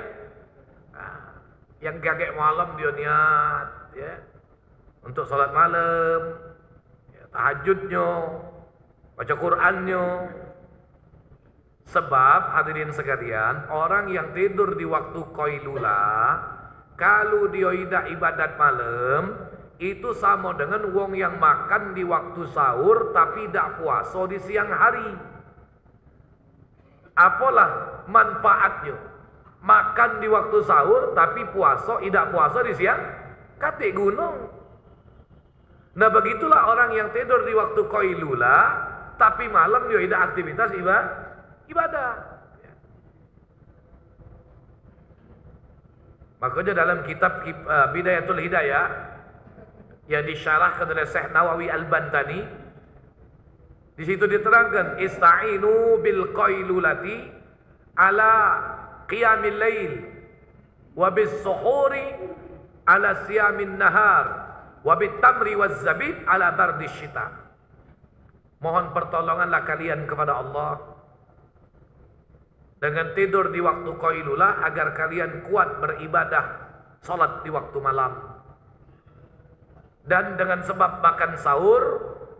yang gagek malam dia niat ya, untuk salat malam, tahajudnya, baca Qur'annya. Sebab hadirin sekalian, orang yang tidur di waktu qailulah, kalau dia tidak ibadat malam, itu sama dengan wong yang makan di waktu sahur tapi tidak puasa di siang hari. Apalah manfaatnya? Makan di waktu sahur tapi puasa, tidak puasa di siang, kate gunung. Nah, begitulah orang yang tidur di waktu qailulah tapi malam dia tidak aktivitas ibadah. Makanya dalam kitab Bidayatul Hidayah yang disyarahkan oleh Syekh Nawawi Al-Bantani, di situ diterangkan, ista'inu bil qailulati ala qiyamil lail wa bis suhuri ala siyamin nahar wa bit tamri waz zabib ala bardis syita. Mohon pertolonganlah kalian kepada Allah dengan tidur di waktu qailulah agar kalian kuat beribadah salat di waktu malam, dan dengan sebab makan sahur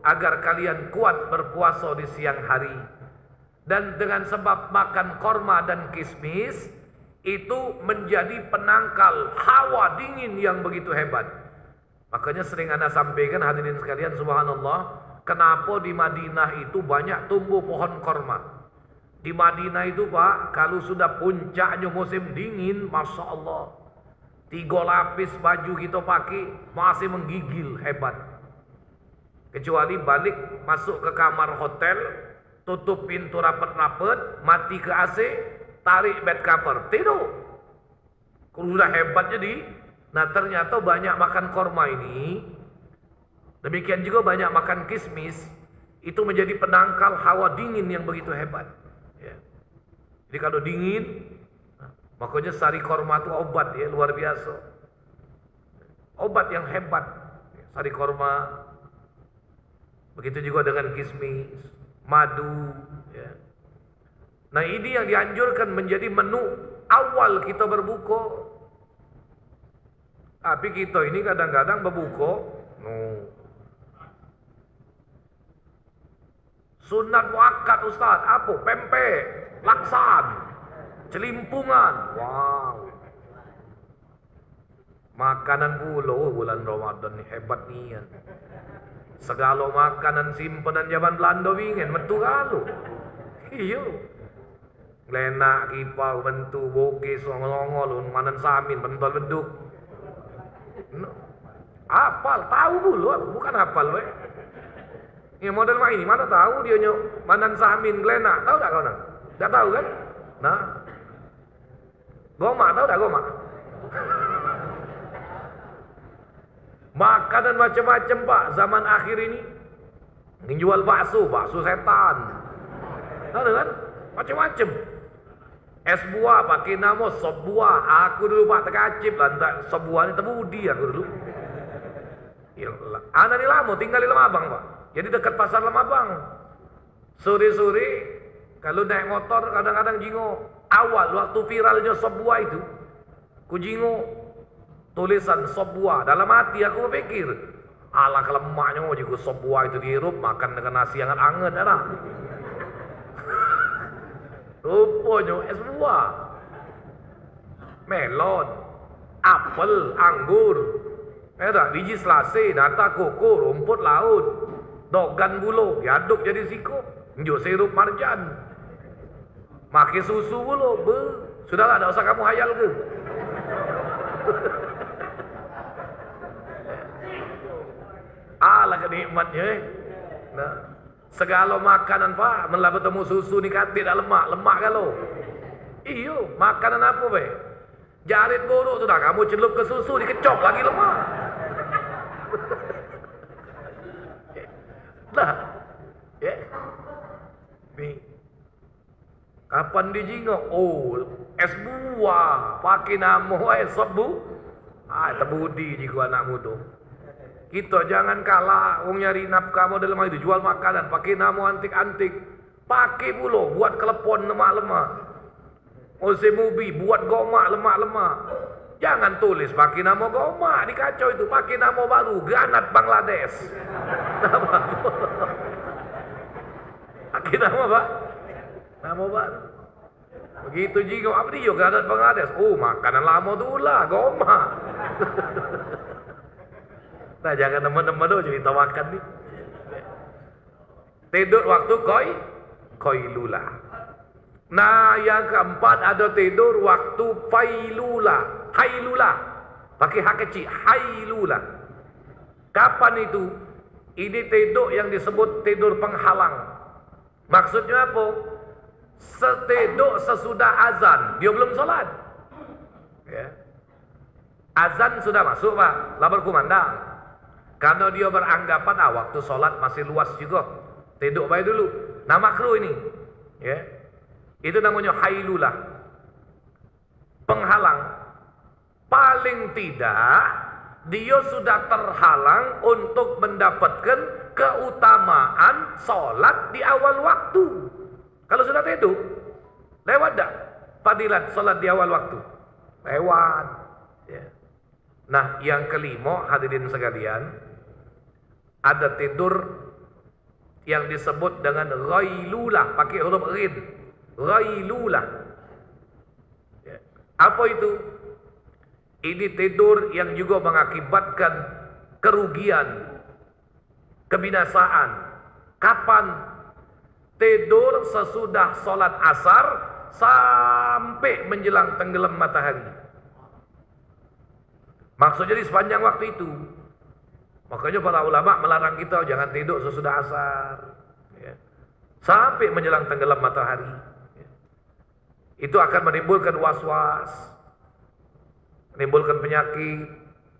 agar kalian kuat berpuasa di siang hari, dan dengan sebab makan korma dan kismis itu menjadi penangkal hawa dingin yang begitu hebat. Makanya sering Anda sampaikan hadirin sekalian, subhanallah, kenapa di Madinah itu banyak tumbuh pohon korma. Di Madinah itu Pak, kalau sudah puncaknya musim dingin, Masya Allah, 3 lapis baju kita pakai masih menggigil hebat. Kecuali balik masuk ke kamar hotel, tutup pintu rapat-rapat, mati ke AC, tarik bed cover, tidur. Kalau sudah hebat jadi. Nah, ternyata banyak makan korma ini, demikian juga banyak makan kismis, itu menjadi penangkal hawa dingin yang begitu hebat. Ya. Jadi kalau dingin, makanya sari korma itu obat ya, luar biasa. Obat yang hebat, sari korma. Begitu juga dengan kismis, madu. Ya. Nah ini yang dianjurkan menjadi menu awal kita berbuka. Tapi kita ini kadang-kadang berbuka sunat muakkad Ustaz, apa? Pempek, laksan, celimpungan. Wow. Makanan pula bulan Ramadan ni hebat nian. Segala makanan simpanan zaman Belanda wingen metu kalu. Iyo. Glenak kipau bentu boge songolongol manan samin pentol beduk. No. Apal, tahu dulu aku, bukan hafal we. Ya model ini mana tahu dia manan samin glenak, tahu tak kau nak? Tak tahu kan? Nah. Goma, tahu tak goma? Makanan macam-macam Pak zaman akhir ini. Menjual bakso setan. Tahu kan? Macam-macam. Es buah pakai nama sop buah. Aku dulu Pak terkacip lah entah sop buah ni terbudi aku dulu. Ya, anak ni lama tinggal di Lemabang Pak. Jadi dekat pasar Lemabang. Sore-sore kalau naik motor kadang-kadang jingo. Awal waktu viralnya sop buah itu, ku jingo tulisan sop buah. Dalam hati aku berpikir, alah kelemaknya juga sop buah itu dihirup makan dengan nasi yang hangat dah. Rupanya es buah, melon, apel, anggur, biji selasi, nata koko, rumput laut, dogan bulu, diaduk jadi siko, njuk sirup marjan, makan susu bulu, sudahlah, tak usah kamu hayal ke? Alah kenikmatnya, nah. Segala makanan Pak, melah bertemu susu ni katik dah lemak kalau. Iyo, makanan apa be? Jarit buruk tu dah, kamu celup ke susu dikecop lagi lemak. Dah. Ni. Kapan dijingok? Oh, es buah, pakai nama es sebu. Terbudi jika anak muda. Kita jangan kalah wong nyari nafkah model itu jual makanan pakai nama antik-antik, pakai pula buat kelepon lemak-lemak, osemubi buat gomak lemak-lemak. Jangan tulis pakai nama gomak dikacau itu, pakai nama baru granat Bangladesh. Nama pakai nama Pak, nama baru. Begitu juga apa dia granat Bangladesh? Oh makanan lama tu lah gomak. Nah jangan teman-teman tu cerita makan ni. Tidur waktu koilula. Nah yang keempat ada tidur waktu failula, hailula. Pakai hak kecil, hailula. Kapan itu? Ini tidur yang disebut tidur penghalang. Maksudnya apa? Tidur sesudah azan, dia belum solat. Ya. Azan sudah masuk Pak, lah berkumandang. Karena dia beranggapan waktu sholat masih luas juga, tidur baik dulu. Nah makruh ini, ya. Itu namanya hailulah, penghalang. Paling tidak dia sudah terhalang untuk mendapatkan keutamaan sholat di awal waktu. Kalau sudah tidur, lewat tak fadilat sholat di awal waktu? Lewat. Ya. Nah yang kelima hadirin sekalian, ada tidur yang disebut dengan ghailulah, pakai huruf ghin, ghailulah. Ya. Apa itu? Ini tidur yang juga mengakibatkan kerugian, kebinasaan. Kapan? Tidur sesudah sholat asar sampai menjelang tenggelam matahari. Maksudnya di sepanjang waktu itu. Makanya para ulama melarang kita jangan tidur sesudah asar, ya. Sampai menjelang tenggelam matahari. Ya. Itu akan menimbulkan was-was, menimbulkan penyakit.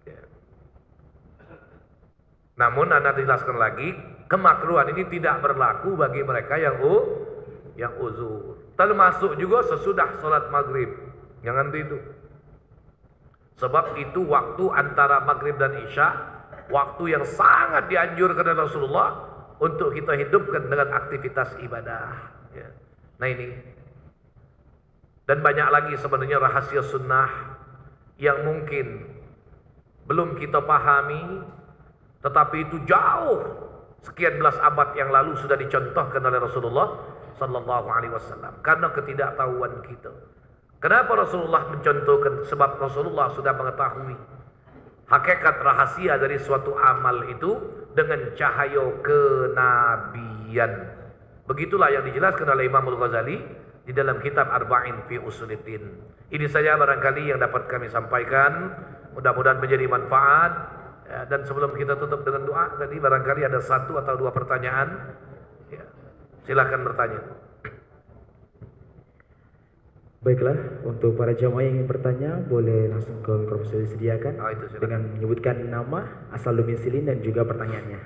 Ya. Namun anda jelaskan lagi, kemakruhan ini tidak berlaku bagi mereka yang uzur. Termasuk juga sesudah sholat maghrib, jangan tidur. Sebab itu waktu antara maghrib dan isya, waktu yang sangat dianjurkan oleh Rasulullah untuk kita hidupkan dengan aktivitas ibadah. Ya. Nah ini, Dan banyak lagi sebenarnya rahasia sunnah yang mungkin belum kita pahami, tetapi itu jauh sekian belas abad yang lalu sudah dicontohkan oleh Rasulullah sallallahu alaihi wasallam karena ketidaktahuan kita. Kenapa Rasulullah mencontohkan? Sebab Rasulullah sudah mengetahui hakikat rahasia dari suatu amal itu dengan cahaya kenabian. Begitulah yang dijelaskan oleh Imam Al-Ghazali di dalam kitab Arba'in fi Usuluddin. Ini saja barangkali yang dapat kami sampaikan. Mudah-mudahan menjadi manfaat. Ya, dan sebelum kita tutup dengan doa, tadi barangkali ada satu atau dua pertanyaan. Ya, silakan bertanya. Baiklah, untuk para jamaah yang ingin bertanya, boleh langsung ke mikrofon sudah disediakan Itu silakan. dengan menyebutkan nama, asal domisili dan juga pertanyaannya.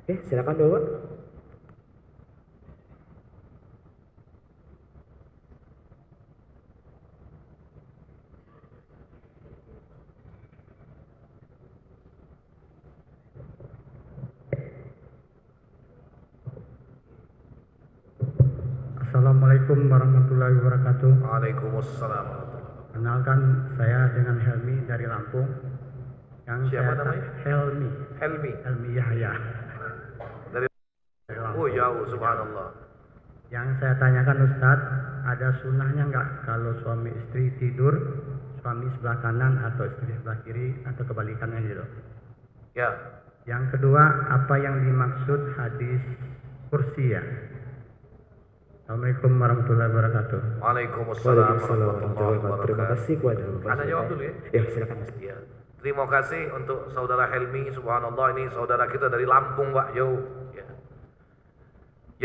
Oke, silakan Bapak. Assalamualaikum warahmatullahi wabarakatuh. Waalaikumsalam. Kenalkan, saya dengan Helmi dari Lampung. Siapa namanya? Helmi. Helmi Yahya. dari Lampung. Oh jauh, subhanallah. Yang saya tanyakan Ustadz, ada sunnahnya nggak kalau suami istri tidur, suami sebelah kanan atau istri sebelah kiri atau kebalikannya gitu? Ya, Yang kedua, apa yang dimaksud hadis kursi ya? Assalamualaikum warahmatullahi wabarakatuh. waalaikumsalam Waalaikumsalam warahmatullahi wabarakatuh. Terima kasih kepada Bapak. Anda jawab dulu ya. Ya, silakan Mas. Ya, terima kasih untuk saudara Helmi. Subhanallah, ini saudara kita dari Lampung, Pak. Jauh. Ya.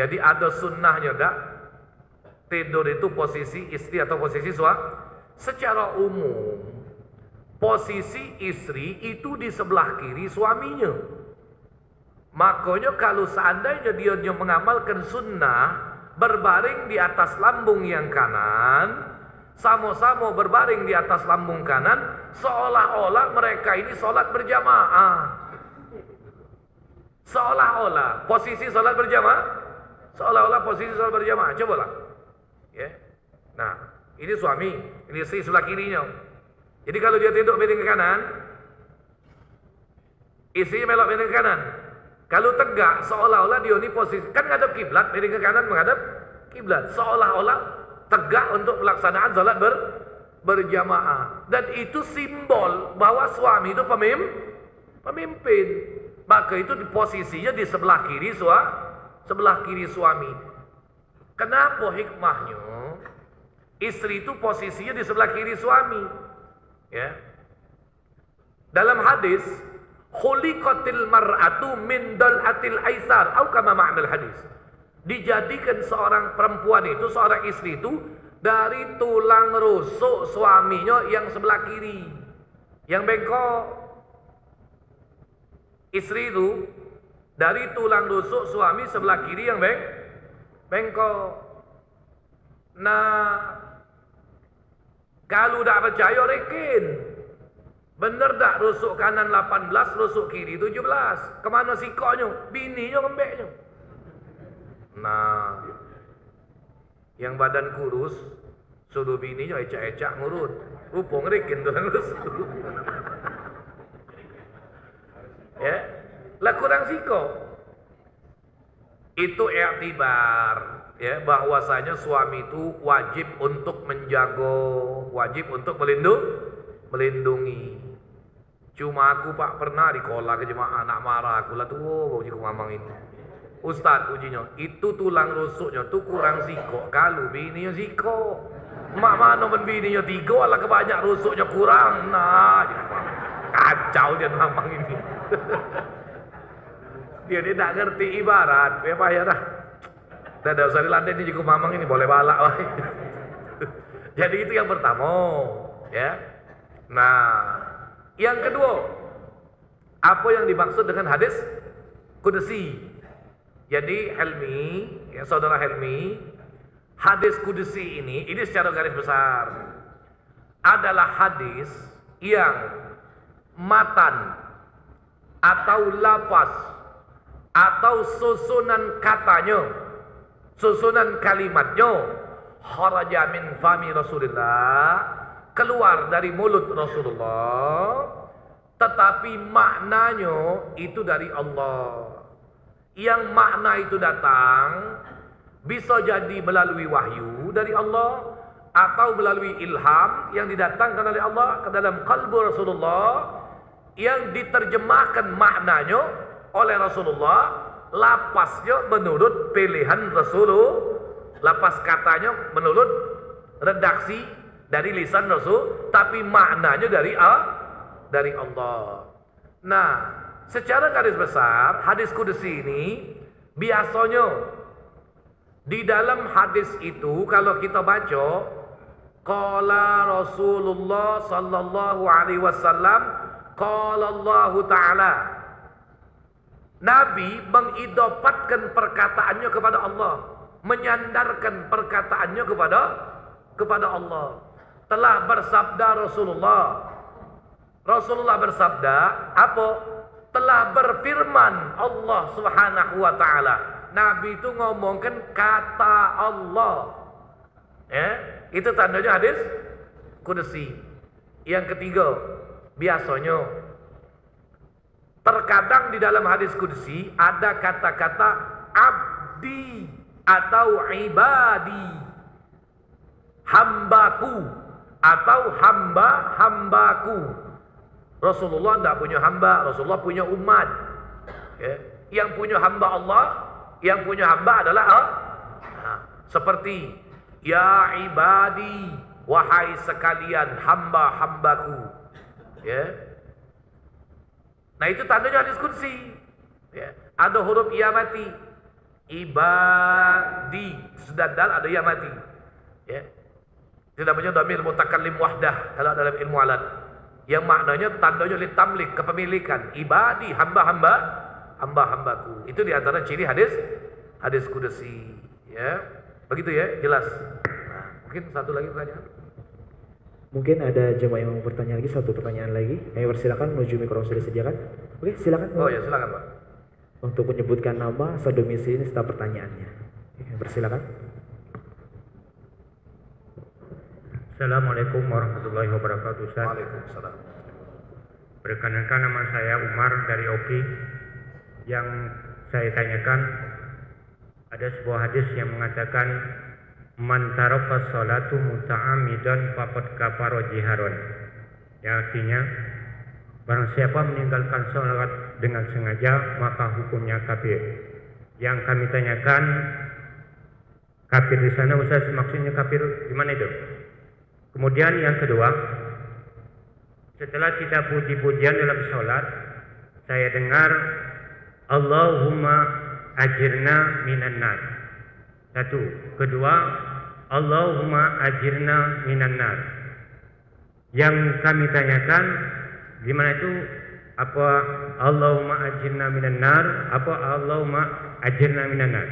Jadi ada sunnahnya, dak? Tidur itu posisi istri atau posisi suami? Secara umum, posisi istri itu di sebelah kiri suaminya. Makanya kalau seandainya dia mengamalkan sunnah, berbaring di atas lambung yang kanan, sama-sama berbaring di atas lambung kanan, seolah-olah mereka ini sholat berjamaah. Seolah-olah posisi sholat berjamaah, seolah-olah posisi sholat berjamaah. Cobalah, ya. Nah, ini suami, ini istri sebelah kirinya. Jadi kalau dia tidur miring ke kanan, istrinya melok miring ke kanan. Kalau tegak, seolah-olah dia ini posisi, kan ngadep kiblat, miring ke kanan menghadap kiblat. Seolah-olah tegak untuk pelaksanaan sholat berjamaah. Dan itu simbol bahwa suami itu pemimpin. Maka itu posisinya di sebelah kiri suami. Kenapa hikmahnya? Istri itu posisinya di sebelah kiri suami. Ya. Dalam hadis, khuliqatil mar'atu min dal'atil aisar atau kama ma'nal hadis. Dijadikan seorang perempuan itu, seorang istri itu dari tulang rusuk suaminya yang sebelah kiri, yang bengkok. Istri itu dari tulang rusuk suami sebelah kiri yang bengkok. Nah, kalau tak percaya rekin. Bener tak rusuk kanan 18, rusuk kiri 17. Kemana sikoknya? Bininya ngembeknya. Nah, yang badan kurus suruh bininya ecak-ecak ngurut. Rupa ngerikin tuh rusuk. Ya, lah kurang sikok. Itu iktibar, ya, bahwasanya suami itu wajib untuk menjaga, wajib untuk melindungi. Cuma aku Pak pernah di kola ke jemaah, anak marah aku lah tuh, ujiku mamang ini. Ustaz ujinya, itu tulang rusuknya tuh kurang sikok, kalau bininya sikok. Mak mana men bininya 3, ala kebanyak rusuknya kurang. Nah, kacau dia mamang ini. Dia tak ngerti ibarat, ya Pak ya dah. Dan dah usah dilantai ini juga mamang ini boleh balak. Jadi itu yang pertama, ya. Nah, yang kedua, apa yang dimaksud dengan hadis kudusi? Jadi Helmi, ya saudara Helmi, hadis kudusi ini secara garis besar adalah hadis yang matan atau lafaz atau susunan katanya, susunan kalimatnya kharaja min fami Rasulillah, keluar dari mulut Rasulullah, tetapi maknanya itu dari Allah. Yang makna itu datang bisa jadi melalui wahyu dari Allah atau melalui ilham yang didatangkan oleh Allah ke dalam kalbu Rasulullah, yang diterjemahkan maknanya oleh Rasulullah, lapasnya menurut pilihan Rasulullah, lapas katanya menurut redaksi dari lisan Rasul, tapi maknanya dari Allah. Nah, secara garis besar hadis qudsi ini biasanya di dalam hadis itu kalau kita baca qala Rasulullah sallallahu alaihi wasallam qala Allah taala, Nabi mengidofatkan perkataannya kepada Allah, menyandarkan perkataannya kepada Allah. Telah bersabda Rasulullah bersabda apa? Telah berfirman Allah Subhanahu wa taala. Nabi itu ngomongkan kata Allah. Itu tandanya hadis qudsi. Yang ketiga, biasanya terkadang di dalam hadis qudsi ada kata-kata abdi atau ibadi, hambaku atau hambaku. Rasulullah tidak punya hamba, Rasulullah punya umat. Yang punya hamba Allah, yang punya hamba adalah seperti ya ibadi, wahai sekalian hamba-hambaku. Nah itu tandanya hadis qudsi. Ada huruf ya mati, ibadi sudah dal, ada ya mati. Itu namanya dhamir mutakallim wahdah kalau dalam ilmu alat, yang maknanya tandanya litamlik, kepemilikan. Ibadi, hamba-hambaku. Itu diantara ciri hadis qudsi. Begitu ya, jelas. Nah, mungkin satu lagi pertanyaan. Mungkin ada jemaah yang mau bertanya lagi, satu pertanyaan lagi. Kami persilakan menuju mikrofon sudah disediakan. Oke, silakan. Oh ya, silakan Pak. Untuk menyebutkan nama, asal domisili serta pertanyaannya. Oke, persilakan. Assalamualaikum warahmatullahi wabarakatuh. Ustaz. Waalaikumsalam. Perkenalkan, nama saya Umar dari Oki. Yang saya tanyakan, ada sebuah hadis yang mengatakan man taraka sholatu muta'ammidan faqad kafara jiharon. Yang artinya barang siapa meninggalkan sholat dengan sengaja maka hukumnya kafir. Yang kami tanyakan, kafir di sana Ustaz, maksudnya kafir gimana itu? Kemudian yang kedua, setelah kita puji-pujian dalam sholat, saya dengar Allahumma ajirna minan nar. Satu. Kedua, Allahumma ajirna minan nar. Yang kami tanyakan, gimana itu? Apa Allahumma ajirna minan nar? Apa Allahumma ajirna minan nar?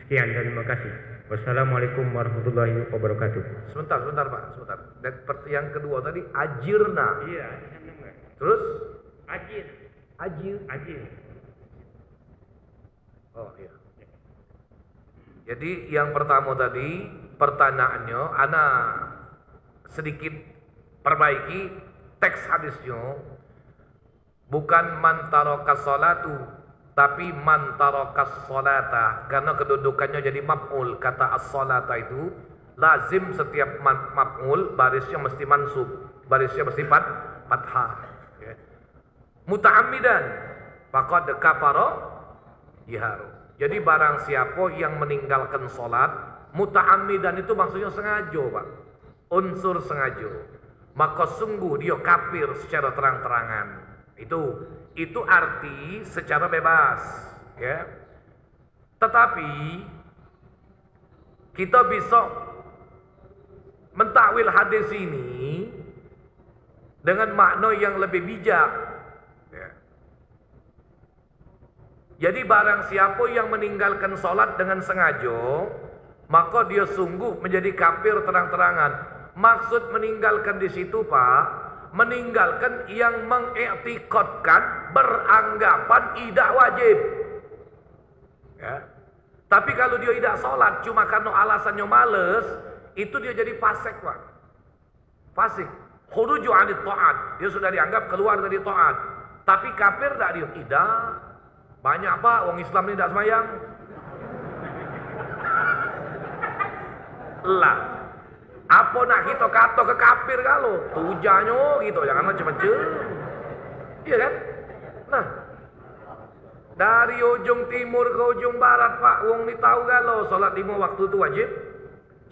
Sekian, terima kasih. Wassalamualaikum warahmatullahi wabarakatuh. Sebentar Pak, sebentar. Dan yang kedua tadi ajirna. Iya, ada. Terus Ajir. Oh iya. Jadi yang pertama tadi pertanyaannya, ana sedikit perbaiki teks hadisnya. Bukan man taraka sholatu, tapi man tarakas sholata, karena kedudukannya jadi maf'ul. Kata as-sholata itu lazim setiap maf'ul barisnya mesti mansub, barisnya mesti fathah. Muta'ammidan faqad kafara jiharu. Jadi barang siapa yang meninggalkan sholat muta'ammidan, itu maksudnya sengaja Pak, unsur sengaja, maka sungguh dia kafir secara terang-terangan. Itu arti secara bebas, ya. Tetapi kita bisa mentakwil hadis ini dengan makna yang lebih bijak, ya. Jadi barang siapa yang meninggalkan sholat dengan sengaja, maka dia sungguh menjadi kafir terang-terangan. Maksud meninggalkan di situ Pak, meninggalkan yang mengiktikadkan beranggapan tidak wajib, ya. Tapi kalau dia tidak sholat cuma karena alasannya males, itu dia jadi fasik, Pak. Fasik. Khuruju 'anit ta'at. Dia sudah dianggap keluar dari taat. Tapi kafir tak dia? Tidak. Banyak, Pak, orang Islam ini tak semayang. Lah. Apa nak kita kata ke kafir kalau? Tujanyo gitu, jangan macam-macam. Iya kan? Nah, dari ujung timur ke ujung barat, Pak, wong ni tahu kalau solat 5 waktu itu wajib.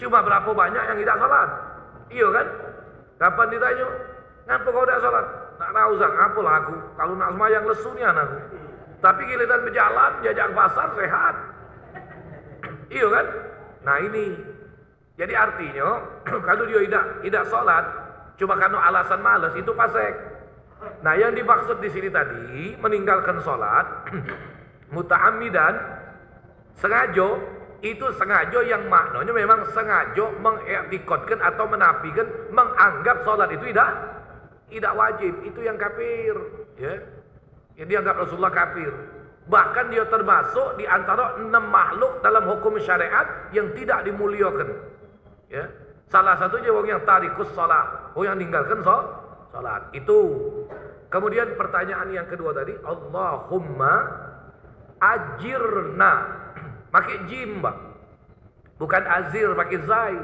Cuma berapa banyak yang tidak salat? Iya kan? Kapan ditanya, ngapa kau tidak salat? Nak tahu sang, apalah aku. Kalau nak semayang lesunya aku. Tapi giliran berjalan, jajak pasar, sehat. Iya kan? Nah ini. Jadi artinya, kalau dia tidak salat, cuma karena alasan malas, itu fasik. Nah yang dimaksud di sini tadi, meninggalkan salat, muta'ammidan, sengaja, itu sengaja yang maknanya memang sengaja mengiktikadkan atau menafikan, menganggap salat itu tidak wajib. Itu yang kafir, ya. Yang dianggap Rasulullah kafir. Bahkan dia termasuk di antara 6 makhluk dalam hukum syariat yang tidak dimuliakan. Ya. Salah satunya orang yang tarikus salat, orang yang meninggalkan salat. Itu. Kemudian pertanyaan yang kedua tadi, Allahumma ajirna. Pakai jim, Pak. Bukan azir, pakai zai.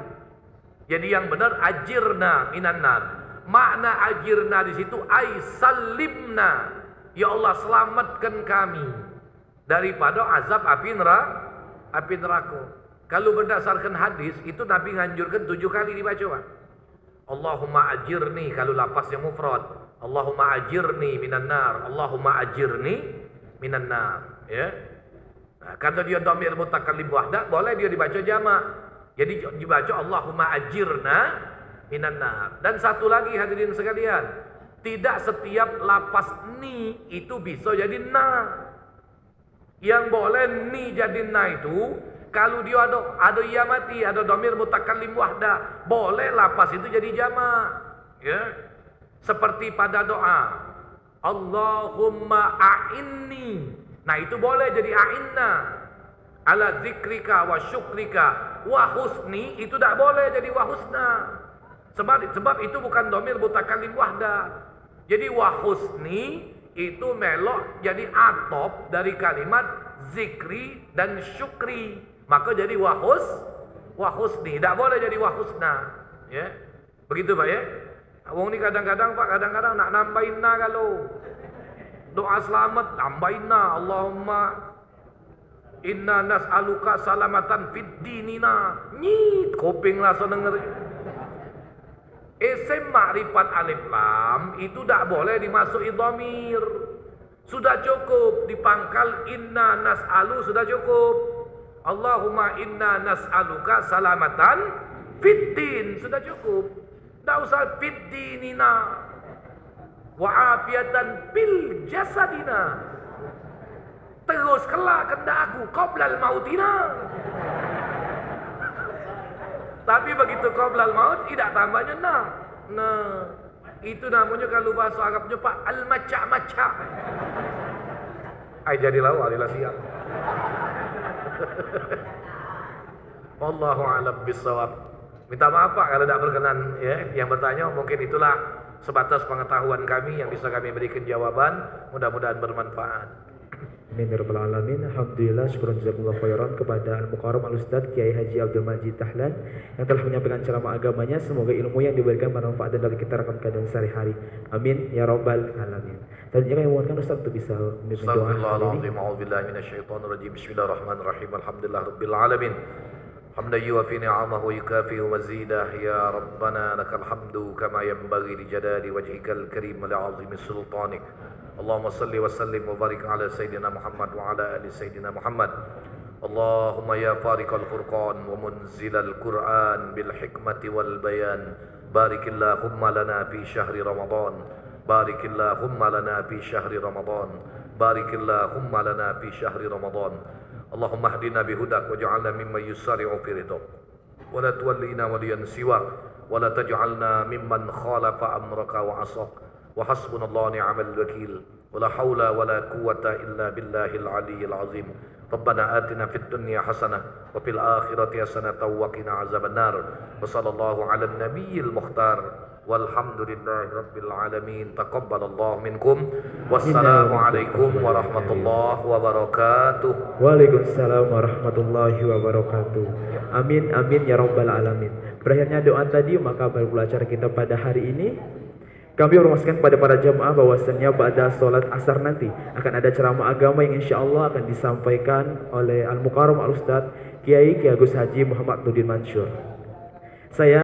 Jadi yang benar ajirna minan nar. Makna ajirna di situ ai salimna. Ya Allah, selamatkan kami daripada azab api neraka. Kalau berdasarkan hadis itu Nabi nganjurkan 7 kali dibaca, Pak. Allahumma ajirni kalau lafaznya mufrad. Allahumma ajirni minan nar. Allahumma ajirni minan nar, ya. Nah, kalau dia dhamir mutakallim wahdah, boleh dia dibaca jamak. Jadi dibaca Allahumma ajirna minan nar. Dan satu lagi hadirin sekalian, tidak setiap lafaz ni itu bisa jadi na. Yang boleh ni jadi na itu kalau dia ada ya mati, ada dhamir mutakallim wahdah, boleh lafaz itu jadi jamak, ya. Seperti pada doa Allahumma a'inni. Nah itu boleh jadi a'inna ala zikrika wa syukrika wa husni. Itu tak boleh jadi wa husna. Sebab itu bukan dhamir mutakallim wahdah. Jadi wa husni itu melok jadi atop dari kalimat zikri dan syukri. Maka jadi wa husni. Tak boleh jadi wa husna, ya. Begitu, Pak, ya. Wong ni kadang-kadang, Pak, kadang-kadang nak nambahin na kalau doa selamat tambahin na. Allahumma inna nas'aluka salamatan fid dinina. Nyit koping lah so denger. Isim ma'rifat alif lam itu tak boleh dimasuki dhamir. Sudah cukup dipangkal inna nas'alu, sudah cukup. Allahumma inna nas'aluka salamatan fid din, sudah cukup. Tak usah fid dinina wa afiatan bil jasadina. Terus kelak kena aku qoblal mautina. Tapi begitu qoblal maut tidak tambahnya nah. Nah, itu namanya kalau bahasa Arabnya, Pak, al-maca'-maca'. Ai jadilah walilah siap. Wallahu a'lam bissawab. Minta maaf, Pak, kalau tidak berkenan, ya. Yang bertanya mungkin itulah sebatas pengetahuan kami yang bisa kami berikan jawaban. Mudah-mudahan bermanfaat. Amin ya rabbal alamin. Alhamdulillah, syukuran jazakumullah khairan kepada Al-Mukarram Al-Ustadz Kiai Haji Abdul Majid Tahlan yang telah menyampaikan ceramah agamanya. Semoga ilmu yang diberikan bermanfaat dan dapat kita rekamkan dan sehari-hari. Amin ya rabbal alamin. Selanjutnya kami mohonkan Ustadz untuk bisa memimpin doa hari ini. Astagfirullahaladzim, a'udzubillahi minasyaitonirrajim. Bismillahirrahmanirrahim. Alhamdulillah rabbil alamin. حمدا يوافي نعمه ويكافئ مزيده يا ربنا لك الحمد كما ينبغي لجلال وجهك الكريم ولعظيم سلطانك اللهم صل وسلم وبارك على سيدنا محمد وعلى ال سيدنا محمد اللهم يا فارق الفرقان ومنزل القرآن بالحكمة والبيان بارك اللهم لنا في شهر رمضان بارك اللهم لنا في شهر رمضان بارك اللهم لنا في شهر رمضان اللهم اهدنا بهداك واجعلنا ممن يسارع في رضاك ولا تولينا وليا سواك ولا تجعلنا ممن خالف امرك وعصاك وحسبنا الله ونعم الوكيل ولا حول ولا قوة إلا بالله العلي العظيم ربنا آتنا في الدنيا حسنة وفي الآخرة حسنة وقنا عذاب النار وصلى الله على النبي المختار والحمد لله رب العالمين تقبل الله منكم والسلام عليكم ورحمة الله وبركاته. Waalaikumsalam warahmatullahi wabarakatuh. Amin amin ya rabbal alamin. Berakhirnya doa tadi, maka baru acara kita pada hari ini. Kami informasikan kepada para jamaah bahwasannya pada sholat asar nanti akan ada ceramah agama yang insya Allah akan disampaikan oleh Al-Mukarram Al-Ustadz Kiai Agus Haji Muhammad Nurdin Mansur. Saya